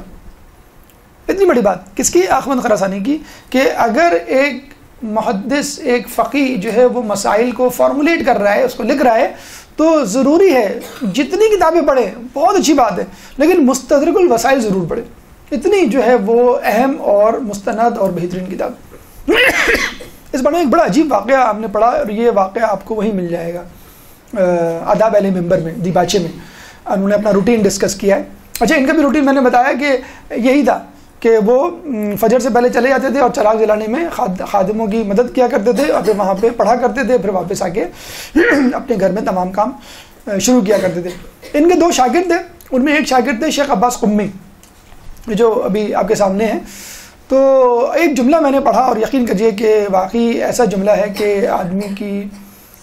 اتنی بڑی بات کس کی؟ احمد خراسانی کی، کہ اگر ایک محدث، ایک فقیہ جو ہے وہ مسائل کو فارمولیٹ کر رہا ہے، اس کو لکھ رہا ہے، تو ضروری ہے جتنی کتابیں پڑھیں بہت اچھی بات ہے، لیکن مستدرک الوسائل ضرور پڑھیں۔ اتنی جو ہے وہ اہم اور مستند اور بہترین کتاب۔ اس بارے میں ایک بڑا عجیب واقعہ ہم نے پڑھا، اور یہ واقعہ آپ کو وہیں مل جائے گا آداب اہل منبر میں، دیباچے میں انہوں نے اپنا روٹین ڈسکس کیا ہے۔ اچھا، ان کا بھی روٹین میں نے بتایا کہ یہی تھا کہ وہ فجر سے پہلے چلے جاتے تھے اور چراغ جلانے میں خادموں کی مدد کیا کرتے تھے، اور پھر وہاں پہ پڑھا کرتے تھے، پھر واپس آ کے اپنے گھر میں تمام کام شروع کیا کرتے تھے۔ ان کے 2 شاگرد تھے، ان میں ایک شاگرد تھے شیخ عباس قمی، جو ابھی آپ کے سامنے ہیں۔ تو ایک جملہ میں نے پڑھا اور یقین کریے کہ واقعی ایسا جملہ ہے کہ آدمی کی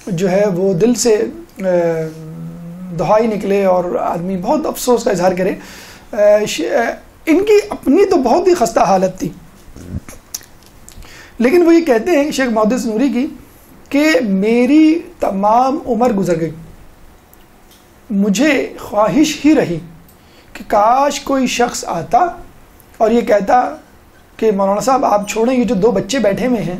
جو ہے وہ دل سے دہائی نکلے اور آدمی بہت افسوس کا اظہار کرے۔ ان کی اپنی تو بہت ہی خستہ حالت تھی، لیکن وہ یہ کہتے ہیں شیخ محدث نوری کی کہ میری تمام عمر گزر گئی، مجھے خواہش ہی رہی کہ کاش کوئی شخص آتا اور یہ کہتا کہ مولانا صاحب آپ چھوڑیں، یہ جو 2 بچے بیٹھے ہوئے ہیں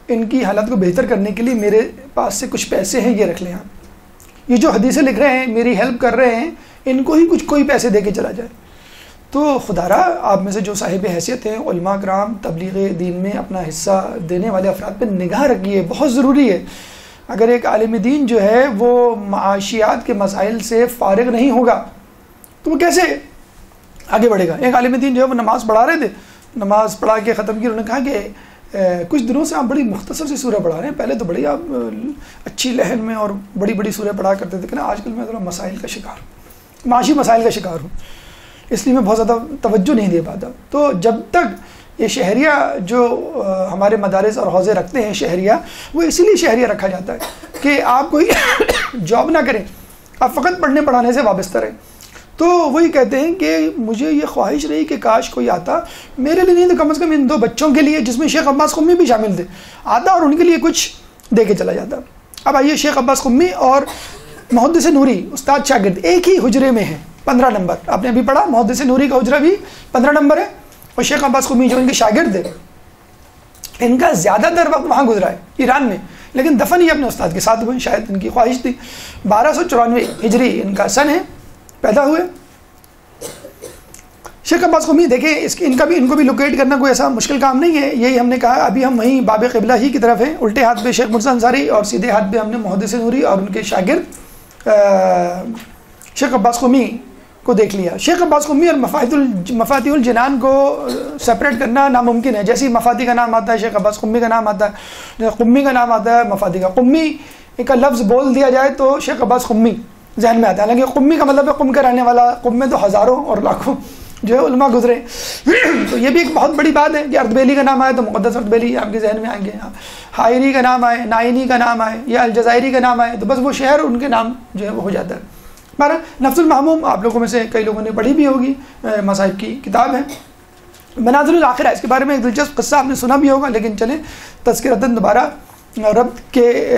ان کی حالت کو بہتر کرنے کے لیے میرے پاس سے کچھ پیسے ہیں، یہ رکھ لیں آپ، یہ جو حدیثیں لکھ رہے ہیں، میری ہیلپ کر رہے ہیں، ان کو ہی کوئی پیسے دے کے چلا جائے۔ تو خدا را آپ میں سے جو صاحب حیثیت ہیں، علماء کرام، تبلیغ دین میں اپنا حصہ دینے والے افراد پہ نگاہ رکھیے، بہت ضروری ہے۔ اگر ایک عالم دین جو ہے وہ معاشیات کے مسائل سے فارغ نہیں ہوگا تو وہ کیسے آگے بڑھے گا؟ ایک عالم دین جو ہے وہ نماز پڑھا رہے تھے، نماز پڑھا کے ختم کی، انہوں نے کہا کہ کچھ دنوں سے آپ بڑی مختصر سی سورہ پڑھا رہے ہیں، پہلے تو بڑی آپ اچھی لہن میں اور بڑی بڑی سورہ پڑھا کرتے تھے، کہ نا آج کل میں ذرا مسائل کا شکار ہوں، معاشی مسائل کا شکار ہوں، اس لیے میں بہت زیادہ توجہ نہیں دے پاتا۔ تو جب تک یہ شہریہ جو ہمارے مدارس اور حوزے رکھتے ہیں شہریہ، وہ اسی لیے شہریہ رکھا جاتا ہے کہ آپ کوئی جاب نہ کریں، آپ فقط پڑھنے پڑھانے سے وابستہ رہیں۔ تو وہی کہتے ہیں کہ مجھے یہ خواہش رہی کہ کاش کوئی آتا، میرے لیے نہیں تو کم از کم ان 2 بچوں کے لیے، جس میں شیخ عباس قمی بھی شامل تھے، آتا اور ان کے لیے کچھ دے کے چلا جاتا۔ اب آئیے، شیخ عباس قمی اور محدث نوری استاد شاگرد ایک ہی حجرے میں ہیں، 15 نمبر آپ نے ابھی پڑھا، محدث نوری کا حجرہ بھی 15 نمبر ہے، اور شیخ عباس قمی جو ان کے شاگرد ہیں، ان کا زیادہ تر وقت وہاں گزرا ہے ایران میں، لیکن دفن ہی اپنے استاد کے ساتھ ہوئے، شاید ان کی خواہش تھی۔ 1294 ہجری ان کا سن ہے، پیدا ہوئے۔ شیخ عباس قمی دیکھیں، ان کو بھی لوکیٹ کرنا کوئی ایسا مشکل کام نہیں ہے، یہی ہم نے کہا ابھی ہم وہیں باب قبلہ ہی کی طرف ہیں، الٹے ہاتھ پہ شیخ مرتضی انصاری اور سیدھے ہاتھ پہ ہم نے محدث نوری اور ان کے شاگرد شیخ عباس قمی کو دیکھ لیا۔ شیخ عباس قمی اور مفاتیح الجنان کو سپریٹ کرنا ناممکن ہے، جیسے مفاتیح کا نام آتا ہے، شیخ عباس قمی کا نام آتا ہے، قمی کا نام آتا ہے، مفاتیح کا، قمی کا لفظ بول دیا جائے تو شیخ عباس قمی ذہن میں آتا ہے، حالانکہ قمی کا مطلب ہے قم کا رہنے والا، قم میں تو ہزاروں اور لاکھوں جو ہے علماء گزرے۔ تو یہ بھی ایک بہت بڑی بات ہے کہ اردبیلی کا نام آئے تو مقدس اردبیلی آپ کے ذہن میں آئیں گے، حائری کا نام آئے، نائنی کا نام آئے، یا الجزائری کا نام آئے تو بس وہ شہر ان کے نام جو ہے وہ ہو جاتا ہے۔ ہمارا نفس المحموم آپ لوگوں میں سے کئی لوگوں نے پڑھی بھی ہوگی، مصائب کی کتاب ہے، منازل الاخرہ، اس کے بارے میں ایک دلچسپ قصہ آپ نے سنا بھی ہوگا، لیکن چلیں تذکرتاً دوبارہ ربط کے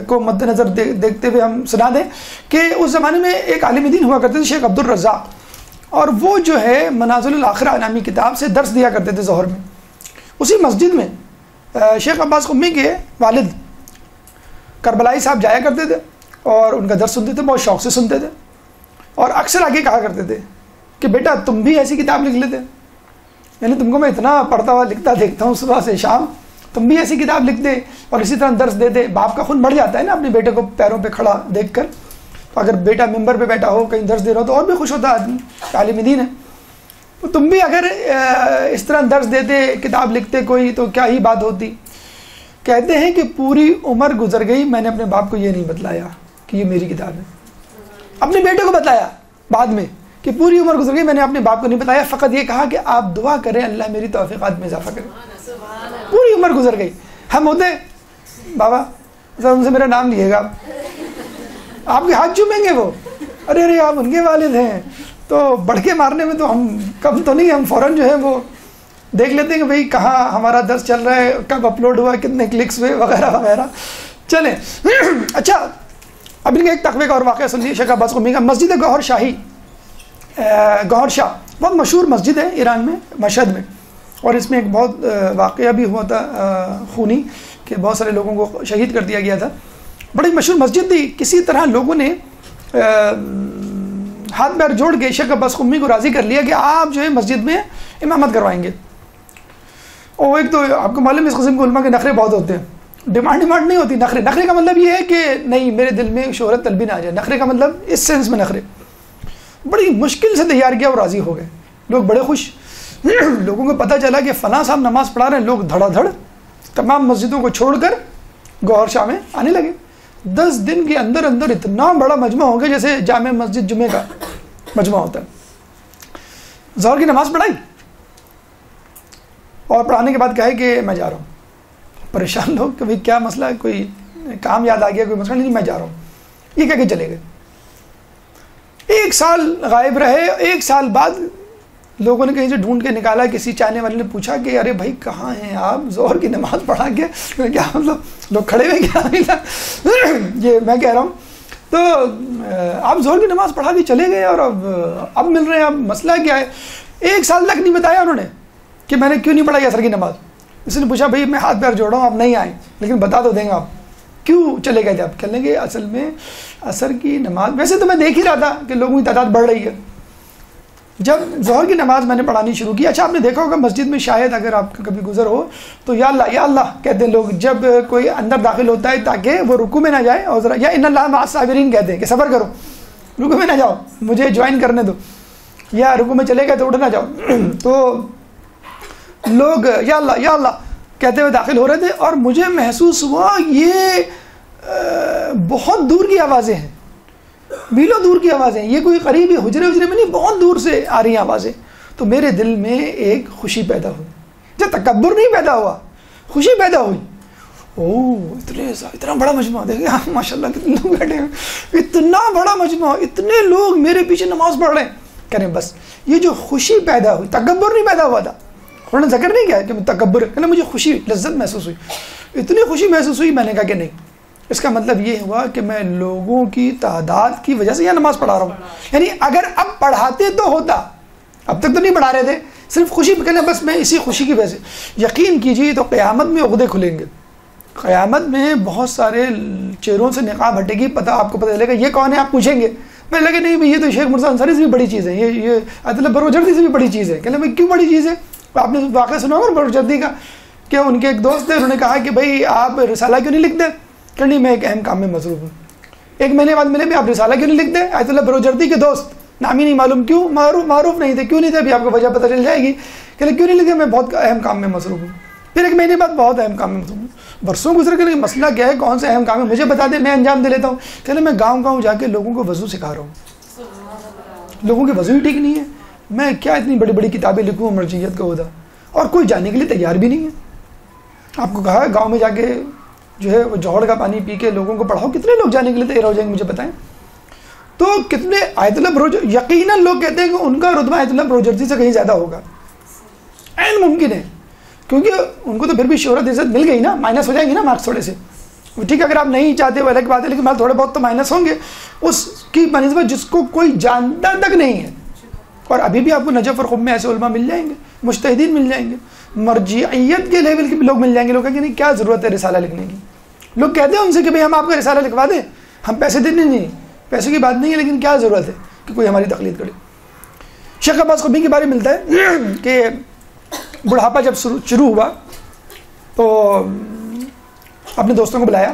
کو مد نظر دیکھتے ہوئے ہم سنا دیں کہ اس زمانے میں ایک عالم دین ہوا کرتے تھے شیخ عبد الرزاق، اور وہ جو ہے منازل الاخرہ نامی کتاب سے درس دیا کرتے تھے ظہر میں۔ اسی مسجد میں شیخ عباس قمی کے والد کربلائی صاحب جایا کرتے تھے اور ان کا درس سنتے تھے، بہت شوق سے سنتے تھے، اور اکثر آگے کہا کرتے تھے کہ بیٹا تم بھی ایسی کتاب لکھ لیتے، یعنی تم کو میں اتنا پڑھتا ہوا لکھتا دیکھتا ہوں صبح سے شام، تم بھی ایسی کتاب لکھ دے اور اسی طرح درس دے دے۔ باپ کا خون بڑھ جاتا ہے نا اپنے بیٹے کو پیروں پہ کھڑا دیکھ کر، تو اگر بیٹا ممبر پہ بیٹھا ہو کہیں درس دے رہا ہو تو اور بھی خوش ہوتا آدمی، عالم دین ہے، تو تم بھی اگر اس طرح درس دیتے، کتاب لکھتے کوئی، تو کیا ہی بات ہوتی۔ کہتے ہیں کہ پوری عمر گزر گئی، میں نے اپنے باپ کو یہ نہیں بتلایا کہ یہ میری کتاب ہے، اپنے بیٹے کو بتلایا بعد میں کہ پوری عمر گزر گئی، میں نے اپنے باپ کو نہیں بتایا، فقط یہ کہا کہ آپ دعا کریں اللہ میری توفیقات میں اضافہ کرے۔ پوری عمر گزر گئی، ہم ہوتے بابا ذرا ان سے میرا نام لیے گا، آپ کے ہاتھ چومیں گے وہ، ارے ارے آپ ان کے والد ہیں، تو بڑھ کے مارنے میں تو ہم کم تو نہیں، ہم فوراً جو ہے وہ دیکھ لیتے ہیں کہ بھئی کہاں ہمارا درس چل رہا ہے، کب اپلوڈ ہوا، کتنے کلکس ہوئے وغیرہ وغیرہ. چلیں اچھا اب ان کا ایک تقوی کا اور واقعہ سنیے شیخ عباس قمی کا. مسجد گوہر شاہی، گوہر شاہ بہت مشہور مسجد ہے ایران میں، مشہد میں، اور اس میں ایک بہت واقعہ بھی ہوا تھا خونی کہ بہت سارے لوگوں کو شہید کر دیا گیا تھا. بڑی مشہور مسجد تھی. کسی طرح لوگوں نے ہاتھ پیر جوڑ کے شیخ عباس قمی کو راضی کر لیا کہ آپ جو ہے مسجد میں امامت کروائیں گے. اور ایک تو آپ کو معلوم ہے اس قسم کے علماء کے نخرے بہت ہوتے ہیں. ڈیمانڈ نہیں ہوتی، نخرے کا مطلب یہ ہے کہ نہیں میرے دل میں شہرت طلبی نہ آ جائے. نخرے کا مطلب اس سینس میں نخرے. بڑی مشکل سے تیار کیا اور راضی ہو گئے. لوگ بڑے خوش. لوگوں کو پتہ چلا کہ فلاں صاحب نماز پڑھا رہے ہیں. لوگ دھڑا دھڑ تمام مسجدوں کو چھوڑ کر گوہر شاہ میں آنے لگے. 10 دن کے اندر اندر اتنا بڑا مجمع ہو گیا جیسے جامع مسجد جمعہ کا مجمع ہوتا ہے. ظہر کی نماز پڑھائی اور پڑھانے کے بعد کہا کہ میں جا رہا ہوں. پریشان لوگ کہ بھئی کیا مسئلہ ہے، کوئی کام یاد آ گیا، کوئی مسئلہ نہیں، میں جا رہا ہوں. یہ کہہ کے چلے گئے. 1 سال غائب رہے. 1 سال بعد لوگوں نے کہیں سے ڈھونڈ کے نکالا. کسی چاہنے والے نے پوچھا کہ ارے بھائی کہاں ہیں آپ، ظہر کی نماز پڑھا کے؟ کیا مطلب لوگ کھڑے ہوئے کیا؟ یہ میں کہہ رہا ہوں تو آپ ظہر کی نماز پڑھا کے چلے گئے اور اب مل رہے ہیں. اب مسئلہ کیا ہے؟ 1 سال تک نہیں بتایا انہوں نے کہ میں نے کیوں نہیں پڑھائی عصر کی نماز. اس نے پوچھا بھئی میں ہاتھ پیر جوڑ رہا ہوں، آپ نہیں آئیں لیکن بتا تو دیں گے آپ کیوں چلے گئے تھے. آپ کہنے لگے اصل میں عصر کی نماز ویسے تو میں دیکھ ہی رہا تھا کہ لوگوں کی تعداد بڑھ رہی ہے. جب ظہر کی نماز میں نے پڑھانی شروع کی، اچھا آپ نے دیکھا ہوگا مسجد میں شاید اگر آپ کا کبھی گزر ہو تو یا اللہ کہتے ہیں لوگ جب کوئی اندر داخل ہوتا ہے تاکہ وہ رکوع میں نہ جائے، اور ذرا یا ان اللہ مع الصابرین کہتے ہیں کہ صبر کرو، رکوع میں نہ جاؤ، مجھے جوائن کرنے دو، یا رکوع میں چلے گئے تو اٹھ نہ جاؤ. تو لوگ یا اللہ کہتے ہوئے داخل ہو رہے تھے اور مجھے محسوس ہوا یہ بہت دور کی آوازیں ہیں، میلوں دور کی آوازیں. یہ کوئی قریبی حجرے میں نہیں، بہت دور سے آ رہی ہیں آوازیں. تو میرے دل میں ایک خوشی پیدا ہوئی. جب تکبر نہیں پیدا ہوا، خوشی پیدا ہوئی. اتنا بڑا مجمع، دیکھیں ماشاء اللہ کتنے لوگ بیٹھے ہیں، اتنا بڑا مجمع، اتنے لوگ میرے پیچھے نماز پڑھ رہے ہیں. کہنے بس یہ جو خوشی پیدا ہوئی، تکبر نہیں پیدا ہوا تھا. انہوں نے ذکر نہیں کیا کہ تکبر، کہنا مجھے خوشی لذت محسوس ہوئی. اتنی خوشی محسوس ہوئی. میں نے کہا کہ نہیں، اس کا مطلب یہ ہوا کہ میں لوگوں کی تعداد کی وجہ سے یہ نماز پڑھا رہا ہوں. یعنی اگر اب پڑھاتے تو ہوتا، اب تک تو نہیں پڑھا رہے تھے، صرف خوشی پہ کہنا بس میں اسی خوشی کی وجہ سے. یقین کیجیے تو قیامت میں عقدے کھلیں گے. قیامت میں بہت سارے چہروں سے نقاب ہٹے گی. آپ کو پتہ چلے گا یہ کون ہے، آپ پوچھیں گے. میں لگے نہیں بھائی یہ تو شیخ مرزا انصاری سے بھی بڑی چیز ہے، یہ عطیہ بروجردی سے بھی بڑی چیز ہے. کہنے بھائی کیوں بڑی چیز ہے؟ آپ نے واقعہ سنا ہوگا بروجردی کا کہ ان کے ایک دوست تھے، انہوں نے کہا کہ بھائی آپ رسالہ کیوں نہیں لکھتے؟ کہ نہیں میں ایک اہم کام میں مصروف ہوں. 1 مہینے بعد ملے بھی آپ رسالہ کیوں نہیں لکھتے؟ آیت اللہ بروجردی کے دوست، نام ہی نہیں معلوم، کیوں معروف نہیں تھے، کیوں نہیں تھے؟ ابھی آپ کو وجہ پتہ چل جائے گی. کہ کیوں نہیں لکھتے؟ میں بہت اہم کام میں مصروف ہوں. پھر 1 مہینے بعد بہت اہم کام میں مصروف ہوں. برسوں گزر کے مسئلہ کیا ہے، کون سے اہم کام ہے مجھے بتا دیں، میں انجام دے لیتا ہوں. کہ میں گاؤں جا کے لوگوں کو وضو سکھا رہا ہوں. لوگوں کے وضو ہی ٹھیک نہیں ہے، میں کیا اتنی بڑی بڑی کتابیں لکھوں مرجعیت کا عہدہ، اور کوئی جانے کے لیے تیار بھی نہیں ہے. آپ کو کہا ہے گاؤں میں جا کے جو ہے وہ جوہر کا پانی پی کے لوگوں کو پڑھاؤ، کتنے لوگ جانے کے لیے تیار ہو جائیں گے مجھے بتائیں. تو کتنے آیت اللہ یقیناً لوگ کہتے ہیں کہ ان کا رتبہ آیت اللہ بروجردی سے کہیں زیادہ ہوگا. عین ممکن ہے، کیونکہ ان کو تو پھر بھی شہرت عزت مل گئی نا، مائنس ہو جائیں گی نا مارکس تھوڑے سے. ٹھیک ہے اگر آپ نہیں چاہتے وہ الگ بات ہے، لیکن مال تھوڑے بہت تو مائنس ہوں گے اس کی بنسبت جس کو کوئی جانتا تک نہیں ہے. اور ابھی بھی آپ کو نجف اور خب میں ایسے علماء مل جائیں گے، مجتہدین مل جائیں گے، مرجعیت کے لیول کے بھی لوگ مل جائیں گے. لوگ کہیں گے نہیں کیا ضرورت ہے رسالہ لکھنے کی. لوگ کہتے ہیں ان سے کہ بھئی ہم آپ کو رسالہ لکھوا دیں، ہم پیسے دینے نہیں، پیسے کی بات نہیں ہے، لیکن کیا ضرورت ہے کہ کوئی ہماری تقلید کرے. شیخ عباس قمی کے بارے میں ملتا ہے کہ بڑھاپا جب شروع ہوا تو اپنے دوستوں کو بلایا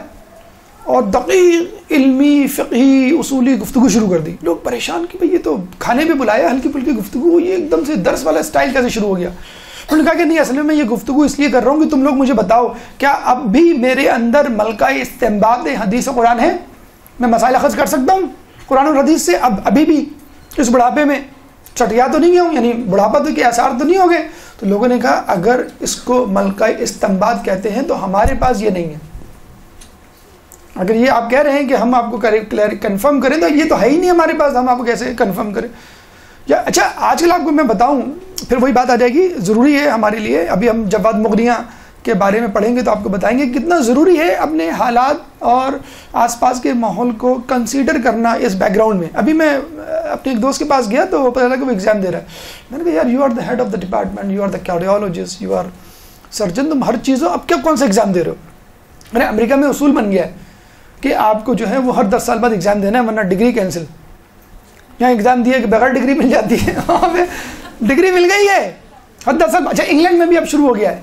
اور دقیق علمی فقہی اصولی گفتگو شروع کر دی. لوگ پریشان کہ بھئی یہ تو کھانے پہ بلایا، ہلکی پھلکی گفتگو، یہ ایک دم سے درس والا سٹائل کیسے شروع ہو گیا. انہوں نے کہا کہ نہیں اصل میں یہ گفتگو اس لیے کر رہا ہوں کہ تم لوگ مجھے بتاؤ کیا اب بھی میرے اندر ملکہ استنباط حدیث و قرآن ہے، میں مسائل اخذ کر سکتا ہوں قرآن اور حدیث سے ابھی بھی اس بڑھاپے میں چٹیا تو نہیں گیا ہوں، یعنی بڑھاپا تو کے آثار تو نہیں ہو گئے. تو لوگوں نے کہا اگر اس کو ملکہ استنباط کہتے ہیں تو ہمارے پاس یہ نہیں ہے. اگر یہ آپ کہہ رہے ہیں کہ ہم آپ کو کنفرم کریں تو یہ تو ہے ہی نہیں ہمارے پاس، ہم آپ کو کیسے کنفرم کریں؟ یا اچھا آج کل آپ کو میں بتاؤں، پھر وہی بات آ جائے گی، ضروری ہے ہمارے لیے، ابھی ہم جواد مغنیہ کے بارے میں پڑھیں گے تو آپ کو بتائیں گے کتنا ضروری ہے اپنے حالات اور آس پاس کے ماحول کو کنسیڈر کرنا اس بیک گراؤنڈ میں۔ ابھی میں اپنے ایک دوست کے پاس گیا تو وہ پتہ لگا کہ وہ ایگزام دے رہا ہے، میں نے کہا یار you are the head of the department, you are the cardiologist, you are surgeon, تم ہر چیزوں اب کیا کون سا ایگزام دے رہے ہو؟ میں نے امریکہ میں اصول بن گیا ہے کہ آپ کو جو ہے وہ ہر 10 سال بعد ایگزام دینا ہے ورنہ ڈگری کینسل۔ یہاں ایگزام دیا کہ بغیر ڈگری مل جاتی ہے، وہاں پہ ڈگری مل گئی ہے ہر 10 سال۔ اچھا انگلینڈ میں بھی اب شروع ہو گیا ہے،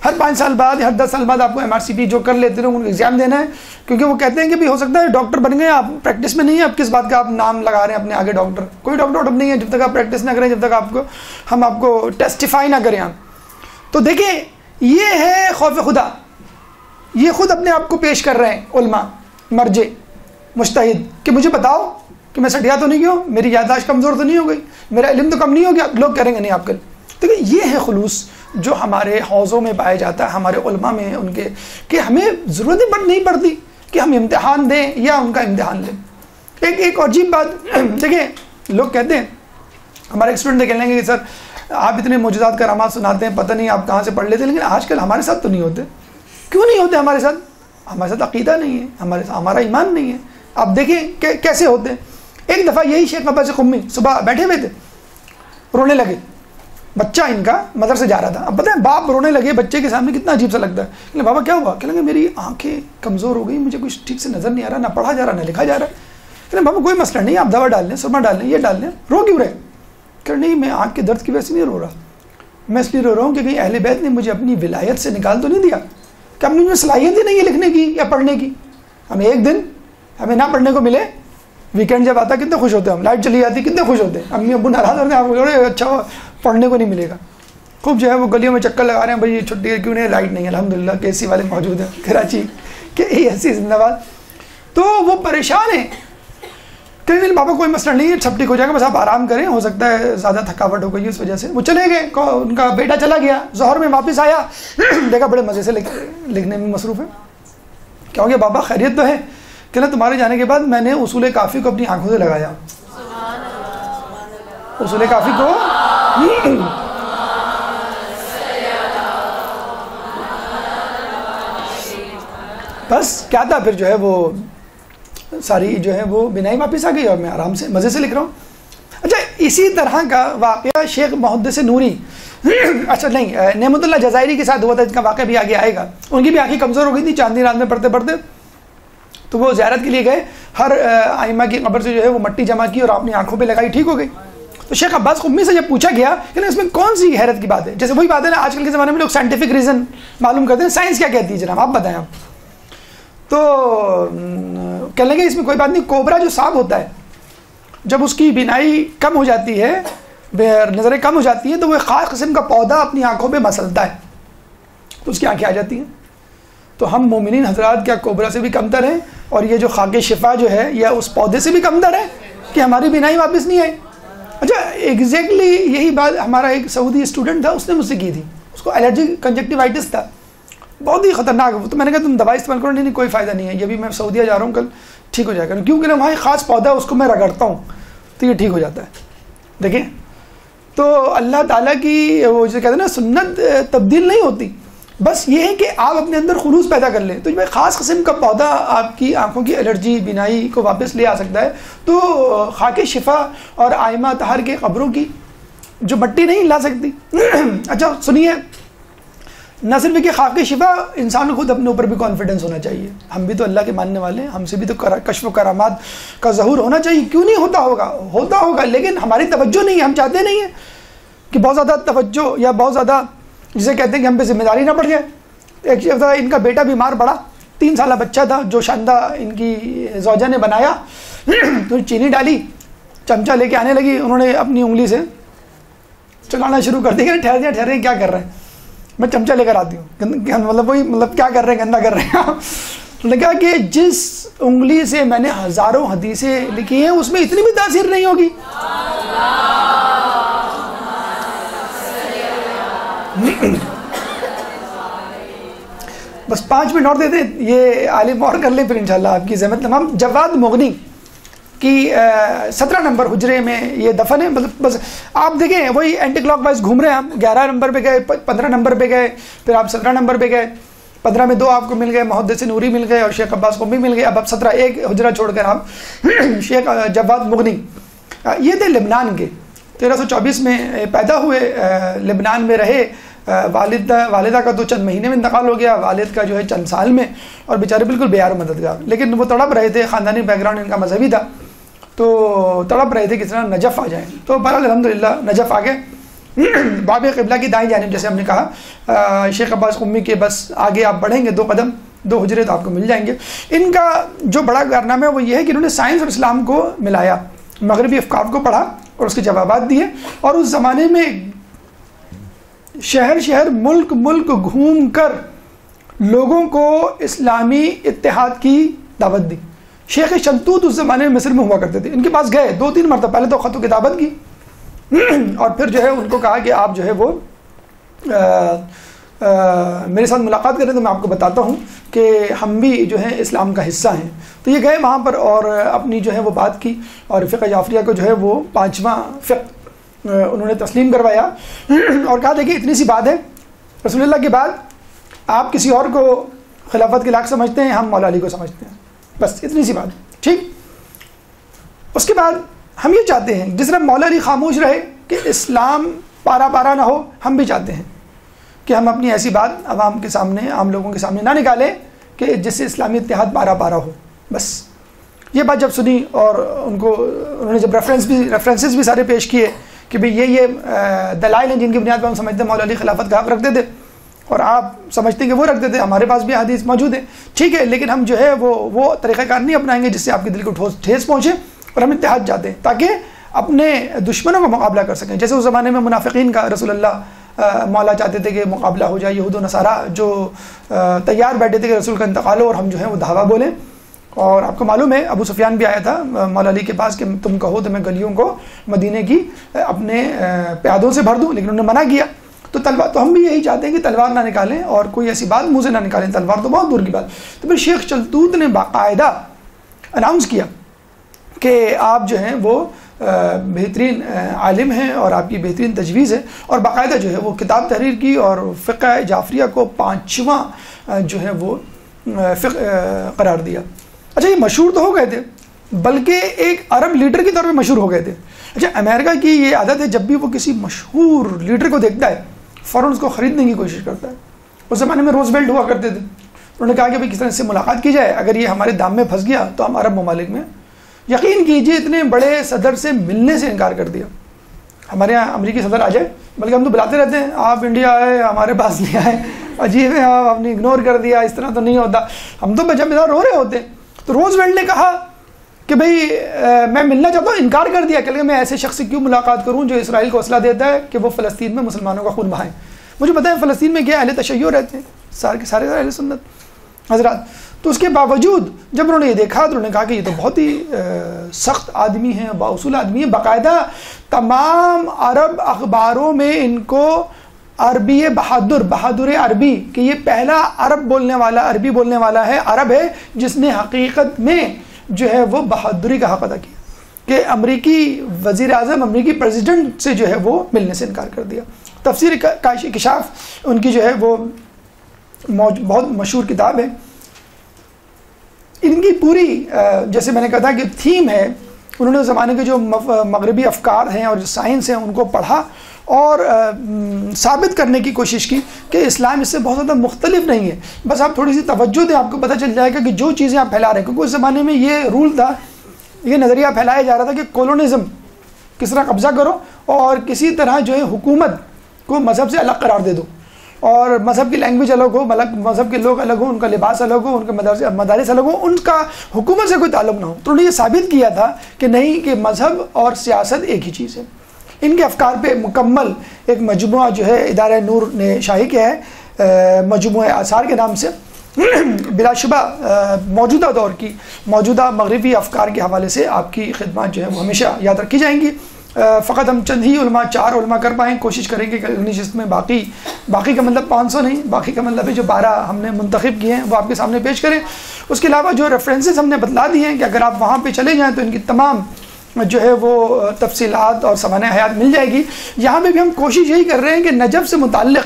ہر 5 سال بعد ہر 10 سال بعد آپ کو MRCP جو کر لیتے ہیں ان کو ایگزام دینا ہے، کیونکہ وہ کہتے ہیں کہ بھی ہو سکتا ہے ڈاکٹر بن گئے آپ پریکٹس میں نہیں ہے، اب کس بات کا آپ نام لگا رہے ہیں اپنے آگے ڈاکٹر؟ کوئی ڈاکٹر نہیں ہے جب تک آپ پریکٹس نہ کریں، جب تک ہم آپ کو ٹیسٹیفائی نہ کریں آپ۔ تو دیکھیں یہ ہے خوف خدا، یہ خود اپنے آپ کو پیش کر رہے ہیں علماء، مرجع، مجتہد، کہ مجھے بتاؤ کہ میں سٹیا تو نہیں گیا ہوں، میری یادداشت کمزور تو نہیں ہو گئی، میرا علم تو کم نہیں ہو گیا؟ لوگ کریں گے نہیں آپ کل۔ دیکھیں یہ ہے خلوص جو ہمارے حوضوں میں پایا جاتا ہے، ہمارے علماء میں، ان کے، کہ ہمیں ضرورت نہیں پڑتی کہ ہم امتحان دیں یا ان کا امتحان لیں۔ ایک عجیب بات دیکھیں، لوگ کہتے ہیں، ہمارے اسٹوڈنٹ کہہ لیں گے کہ سر آپ اتنے معجزات کرامات سناتے ہیں، پتہ نہیں آپ کہاں سے پڑھ لیتے ہیں، لیکن آج کل ہمارے ساتھ تو نہیں ہوتے۔ کیوں نہیں ہوتے ہمارے ساتھ؟ ہمارے ساتھ عقیدہ نہیں ہے، ہمارا ایمان نہیں ہے۔ آپ دیکھیں کہ کیسے ہوتے ہیں۔ ایک دفعہ یہی شیخ عباس قمی صبح بیٹھے ہوئے تھے، رونے لگے، بچہ ان کا مدرسے جا رہا تھا۔ اب پتہ ہے باپ رونے لگے بچے کے سامنے کتنا عجیب سا لگتا ہے، کہ بابا کیا ہوا؟ کہ لگے میری آنکھیں کمزور ہو گئی، مجھے کچھ ٹھیک سے نظر نہیں آ رہا، نہ پڑھا جا رہا نہ لکھا جا رہا ہے۔ کہ بابا کوئی مسئلہ نہیں، آپ دوا ڈال لیں، سرما ڈال لیں، یہ ڈال لیں، رو کیوں رہے؟ کہ نہیں میں آنکھ کے درد کی وجہ سے نہیں رو رہا، میں اس لیے رو رہا ہوں کہ کہیں اہل بیت نے مجھے اپنی ولایت سے نکال تو نہیں دیا، کہ اپنی میں صلاحیت ہی نہیں ہے لکھنے کی یا پڑھنے کی۔ ہمیں ایک دن ہمیں نہ پڑھنے کو ملے، ویکینڈ جب آتا کتنے خوش ہوتے ہیں ہم، لائٹ چلی جاتی کتنے خوش ہوتے ہیں، امی ابو ناراض ہوتے ہیں، آپ کو اچھا پڑھنے کو نہیں ملے گا، خوب جو ہے وہ گلیوں میں چکر لگا رہے ہیں، بھائی چھٹی ہے کیوں نہیں، لائٹ نہیں ہے، الحمدللہ کہ AC والے موجود ہیں کراچی کہ AC زندہ باد۔ تو وہ پریشان ہیں، کہ نہیں بابا کوئی مسئلہ نہیں ہے، سب ٹھیک ہو جائے گا، بس آپ آرام کریں، ہو سکتا ہے زیادہ تھکاوٹ ہو گئی اس وجہ سے۔ وہ چلے گئے، ان کا بیٹا چلا گیا، ظہر میں واپس آیا، دیکھا بڑے مزے سے لکھنے میں مصروف ہے۔ کیا ہو گیا بابا خیریت تو ہے؟ کہ نا تمہارے جانے کے بعد میں نے اصول کافی کو اپنی آنکھوں سے لگایا، اصول کافی کو بس کیا تھا، پھر جو ہے وہ ساری جو ہے وہ بنائی واپس آ گئی اور میں آرام سے مزے سے لکھ رہا ہوں۔ اچھا اسی طرح کا واقعہ شیخ محدث نوری اچھا نہیں نعمت اللہ جزائری کے ساتھ ہوا تھا، جن کا واقعہ بھی آگے آئے گا۔ ان کی بھی آنکھیں کمزور ہو گئی تھی چاندنی رات میں پڑھتے پڑھتے، تو وہ زیارت کے لیے گئے، ہر ائمہ کی قبر سے جو ہے وہ مٹی جمع کی اور اپنی آنکھوں پہ لگائی، ٹھیک ہو گئی۔ تو شیخ عباس قمی سے جب پوچھا گیا کہ اس میں کون سی حیرت کی بات ہے، جیسے وہی بات ہے نا آج کل کے زمانے میں لوگ سائنٹیفک ریزن معلوم کرتے ہیں، سائنس کیا کہتی ہے جناب آپ بتائیں آپ۔ تو کہنے لگے اس میں کوئی بات نہیں، کوبرا جو سانپ ہوتا ہے جب اس کی بینائی کم ہو جاتی ہے، نظریں کم ہو جاتی ہیں، تو وہ ایک خاص قسم کا پودا اپنی آنکھوں پہ مسلتا ہے تو اس کی آنکھیں آ جاتی ہیں۔ تو ہم مومنین حضرات کیا کوبرا سے بھی کمتر ہیں، اور یہ جو خاک شفا جو ہے یا اس پودے سے بھی کمتر ہے کہ ہماری بینائی واپس نہیں آئی؟ اچھا ایگزیکٹلی یہی بات ہمارا ایک سعودی اسٹوڈنٹ تھا، اس نے مجھ سے کی تھی، اس کو الرجی کنجکٹیوائٹس تھا، بہت ہی خطرناک۔ تو میں نے کہا تم دوائی استعمال کرو، نہیں کوئی فائدہ نہیں ہے، یہ بھی میں سعودیہ جا رہا ہوں کل ٹھیک ہو جائے گا، کیونکہ نا وہاں ایک خاص پودا ہے اس کو میں رگڑتا ہوں تو یہ ٹھیک ہو جاتا ہے۔ دیکھیں تو اللہ تعالیٰ کی وہ جو کہتے ہیں نا سنت تبدیل نہیں ہوتی، بس یہ ہے کہ آپ اپنے اندر خلوص پیدا کر لیں، تو جو خاص قسم کا پودا آپ کی آنکھوں کی الرجی بینائی کو واپس لے آ سکتا ہے۔ تو خاک شفا اور ائمہ طہر کے قبروں کی جو مٹی نہیں لا سکتی۔ اچھا سنیے، نہ صرف کہ خاک شفا، انسان کو خود اپنے اوپر بھی کانفیڈنس ہونا چاہیے، ہم بھی تو اللہ کے ماننے والے ہیں، ہم سے بھی تو کشف و کرامات کا ظہور ہونا چاہیے، کیوں نہیں ہوتا ہوگا، لیکن ہماری توجہ نہیں ہے، ہم چاہتے نہیں ہیں کہ بہت زیادہ توجہ یا بہت زیادہ جسے کہتے ہیں کہ ہم پہ ذمہ داری نہ پڑ جائے۔ ایک دفعہ ان کا بیٹا بیمار پڑا، 3 سالہ بچہ تھا جو شاندہ ان کی زوجہ نے بنایا، تو چینی ڈالی، چمچہ لے کے آنے لگی، انہوں نے اپنی انگلی سے چلانا شروع کر دیا، ٹھہرے کیا کر رہے ہیں، میں چمچہ لے کر آتی ہوں، مطلب کیا کر رہے ہیں، گندہ کر رہے ہیں۔ تو نے کہا کہ جس انگلی سے میں نے ہزاروں حدیثیں لکھی ہیں اس میں اتنی بھی تاثیر نہیں ہوگی۔ بس 5 منٹ اور دے دیں, یہ عالم اور کر لیں, پھر انشاءاللہ آپ کی زحمت تمام. جواد مغنی کی 17 نمبر حجرے میں یہ دفن ہے. مطلب بس آپ دیکھیں وہی اینٹی کلاک وائز گھوم رہے ہیں. آپ 11 نمبر پہ گئے, 15 نمبر پہ گئے, پھر آپ 17 نمبر پہ گئے, 15 میں 2 آپ کو مل گئے, محدث نوری مل گئے اور شیخ عباس قمی مل گئے. اب 17 ایک حجرہ چھوڑ کر آپ شیخ جواد مغنی, یہ تھے لبنان کے, 1324 میں پیدا ہوئے, لبنان میں رہے. والدہ کا تو چند مہینے میں انتقال ہو گیا, والد کا جو ہے چند سال میں, اور بیچارے بالکل بے یار و مددگار. لیکن وہ تڑپ رہے تھے, خاندانی بیک گراؤنڈ ان کا مذہبی تھا, تو تڑپ رہے تھے کس طرح نجف آ جائیں. تو بہرحال الحمدللہ نجف آ گئے. باب قبلہ کی دائیں جانب جیسے ہم نے کہا, شیخ عباس قمی کے بس آگے آپ بڑھیں گے 2 قدم, 2 حجرے تو آپ کو مل جائیں گے. ان کا جو بڑا کارنامہ ہے وہ یہ ہے کہ انہوں نے سائنس اور اسلام کو ملایا, مغربی افکار کو پڑھا اور اس کے جوابات دیے, اور اس زمانے میں شہر شہر ملک ملک گھوم کر لوگوں کو اسلامی اتحاد کی دعوت دی. شیخ شلتوت اس زمانے میں مصر میں ہوا کرتے تھے, ان کے پاس گئے 2-3 مرتبہ, پہلے تو خط و کتابت کی اور پھر جو ہے ان کو کہا کہ آپ جو ہے وہ میرے ساتھ ملاقات کریں تو میں آپ کو بتاتا ہوں کہ ہم بھی جو ہے اسلام کا حصہ ہیں. تو یہ گئے وہاں پر اور اپنی جو ہے وہ بات کی, اور فقہ جعفریہ کو جو ہے وہ 5واں فقہ انہوں نے تسلیم کروایا اور کہا دیکھیے اتنی سی بات ہے, رسول اللہ کے بعد آپ کسی اور کو خلافت کے لائق سمجھتے ہیں, ہم مولا علی کو سمجھتے ہیں, بس اتنی سی بات, ٹھیک. اس کے بعد ہم یہ چاہتے ہیں جس طرح مولا علی خاموش رہے کہ اسلام پارا پارا نہ ہو, ہم بھی چاہتے ہیں کہ ہم اپنی ایسی بات عوام کے سامنے, عام لوگوں کے سامنے نہ نکالیں کہ جس سے اسلامی اتحاد پارا پارا ہو. بس یہ بات جب سنی اور انہوں نے جب ریفرنسز بھی سارے پیش کیے کہ بھئی یہ دلائل ہیں جن کی بنیاد پر ہم سمجھتے ہیں مولا علی خلافت کا حق رکھتے تھے, اور آپ سمجھتے ہیں کہ وہ رکھتے تھے, ہمارے پاس بھی حدیث موجود ہے, ٹھیک ہے, لیکن ہم جو ہے وہ طریقہ کار نہیں اپنائیں گے جس سے آپ کے دل کو ٹھیس پہنچے, اور ہم اتحاد چاہتے ہیں تاکہ اپنے دشمنوں کا مقابلہ کر سکیں. جیسے اس زمانے میں منافقین کا رسول اللہ مولا چاہتے تھے کہ مقابلہ ہو جائے, یہود و نصارہ جو تیار بیٹھے تھے کہ رسول کا انتقال ہو اور ہم جو ہے وہ دھاوا بولیں. اور آپ کو معلوم ہے ابو سفیان بھی آیا تھا مولا علی کے پاس کہ تم کہو تو میں گلیوں کو مدینے کی اپنے پیادوں سے بھر دوں, لیکن انہوں نے منع کیا. تو تلوار, تو ہم بھی یہی چاہتے ہیں کہ تلوار نہ نکالیں اور کوئی ایسی بات منہ سے نہ نکالیں, تلوار تو بہت دور کی بات. تو پھر شیخ شلتوت نے باقاعدہ اناؤنس کیا کہ آپ جو ہیں وہ بہترین عالم ہیں اور آپ کی بہترین تجویز ہے, اور باقاعدہ جو ہے وہ کتاب تحریر کی اور فقہ جعفریہ کو 5واں جو ہے وہ فقہ قرار دیا. اچھا یہ مشہور تو ہو گئے تھے بلکہ ایک عرب لیڈر کے طور پہ مشہور ہو گئے تھے. اچھا امریکہ کی یہ عادت ہے جب بھی وہ کسی مشہور لیڈر کو دیکھتا ہے فوراً اس کو خریدنے کی کوشش کرتا ہے. اس زمانے میں روزویلٹ ہوا کرتے تھے, انہوں نے کہا کہ کس طرح اس سے ملاقات کی جائے, اگر یہ ہمارے دام میں پھنس گیا تو ہم عرب ممالک میں, یقین کیجئے اتنے بڑے صدر سے ملنے سے انکار کر دیا. ہمارے یہاں امریکی صدر آ جائے, بلکہ ہم تو بلاتے رہتے ہیں آپ انڈیا آئے, ہمارے پاس نہیں آئے, عجیب ہے آپ نے اگنور کر دیا, اس طرح تو نہیں ہوتا. ہم تو بچہ بچہ رو رہے ہوتے. تو روزویلٹ نے کہا کہ بھئی میں ملنا چاہتا ہوں, انکار کر دیا کہ میں ایسے شخص سے کیوں ملاقات کروں جو اسرائیل کو حوصلہ دیتا ہے کہ وہ فلسطین میں مسلمانوں کا خون بہائیں. مجھے پتہ ہے فلسطین میں کیا اہل تشیع رہتے ہیں, سارے کے سارے اہل سنت حضرات. تو اس کے باوجود جب انہوں نے یہ دیکھا تو انہوں نے کہا کہ یہ تو بہت ہی سخت آدمی ہیں, بااصول آدمی ہیں. باقاعدہ تمام عرب اخباروں میں ان کو عربی بہادر عربی کہ یہ پہلا عربی بولنے والا ہے, عرب ہے جس نے حقیقت میں جو ہے وہ بہادری کا حق ادا کیا کہ امریکی وزیر اعظم, امریکی پریزیڈنٹ سے جو ہے وہ ملنے سے انکار کر دیا. تفسیر کشاف ان کی جو ہے وہ بہت مشہور کتاب ہے. ان کی پوری جیسے میں نے کہا تھا کہ تھیم ہے, انہوں نے زمانے کے جو مغربی افکار ہیں اور جو سائنس ہیں ان کو پڑھا اور ثابت کرنے کی کوشش کی کہ اسلام اس سے بہت زیادہ مختلف نہیں ہے. بس آپ تھوڑی سی توجہ دیں, آپ کو پتہ چل جائے گا کہ جو چیزیں آپ پھیلا رہے ہیں, کیونکہ اس زمانے میں یہ رول تھا, یہ نظریہ پھیلایا جا رہا تھا کہ کولونزم کس طرح قبضہ کرو اور کسی طرح جو ہے حکومت کو مذہب سے الگ قرار دے دو, اور مذہب کی لینگویج الگ ہو, مذہب کے لوگ الگ ہوں, ان کا لباس الگ ہو, ان کے مدارس الگ ہوں, ان کا حکومت سے کوئی تعلق نہ ہو. تو انہوں نے یہ ثابت کیا تھا کہ نہیں, کہ مذہب اور سیاست ایک ہی چیز ہے. ان کے افکار پہ مکمل ایک مجموعہ جو ہے ادارہ نور نے شائع کیا ہے مجموعہ آثار کے نام سے. بلا شبہ موجودہ دور کی موجودہ مغربی افکار کے حوالے سے آپ کی خدمات جو ہے وہ ہمیشہ یاد رکھی جائیں گی. فقط ہم چند ہی علماء 4 علماء کر پائیں. کوشش کریں گے کہ اگلی نشست میں باقی کا مطلب 500 نہیں، باقی کا مطلب ہے جو 12 ہم نے منتخب کیے ہیں وہ آپ کے سامنے پیش کریں. اس کے علاوہ جو ریفرنسز ہم نے بتلا دیے ہیں کہ اگر آپ وہاں پہ چلے جائیں تو ان کی تمام جو ہے وہ تفصیلات اور سوانح حیات مل جائے گی. یہاں پہ بھی ہم کوشش یہی کر رہے ہیں کہ نجف سے متعلق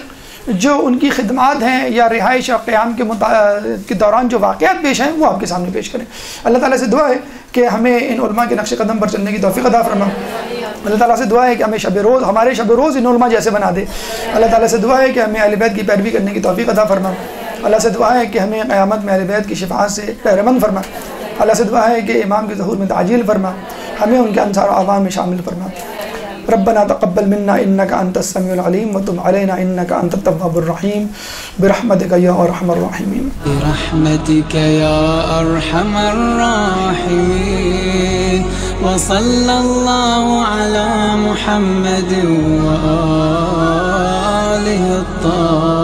جو ان کی خدمات ہیں یا رہائش اور قیام کے دوران جو واقعات پیش ہیں وہ آپ کے سامنے پیش کریں. اللہ تعالیٰ سے دعا ہے کہ ہمیں ان علماء کے نقش قدم پر چلنے کی توفیق عطا فرما. اللہ تعالیٰ سے دعا ہے کہ ہمیں ہمارے شب روز ان علماء جیسے بنا دے. اللہ تعالیٰ سے دعا ہے کہ ہمیں اہل بیت کی پیروی کرنے کی توفیق عطا فرما. اللہ سے دعا ہے کہ ہمیں قیامت میں اہل بیت کی شفاعت سے بہرمند فرما. اللہ سے دعا ہے کہ امام کے ظہور میں تعجیل فرما، ہمیں ان کے انصار و اعوان میں شامل فرما. ربنا تقبل منا انك انت السميع العليم وتب علينا انك انت التواب الرحيم برحمتك يا ارحم الراحمين. برحمتك يا ارحم الراحمين. وصلى الله على محمد وآله الطاهرين.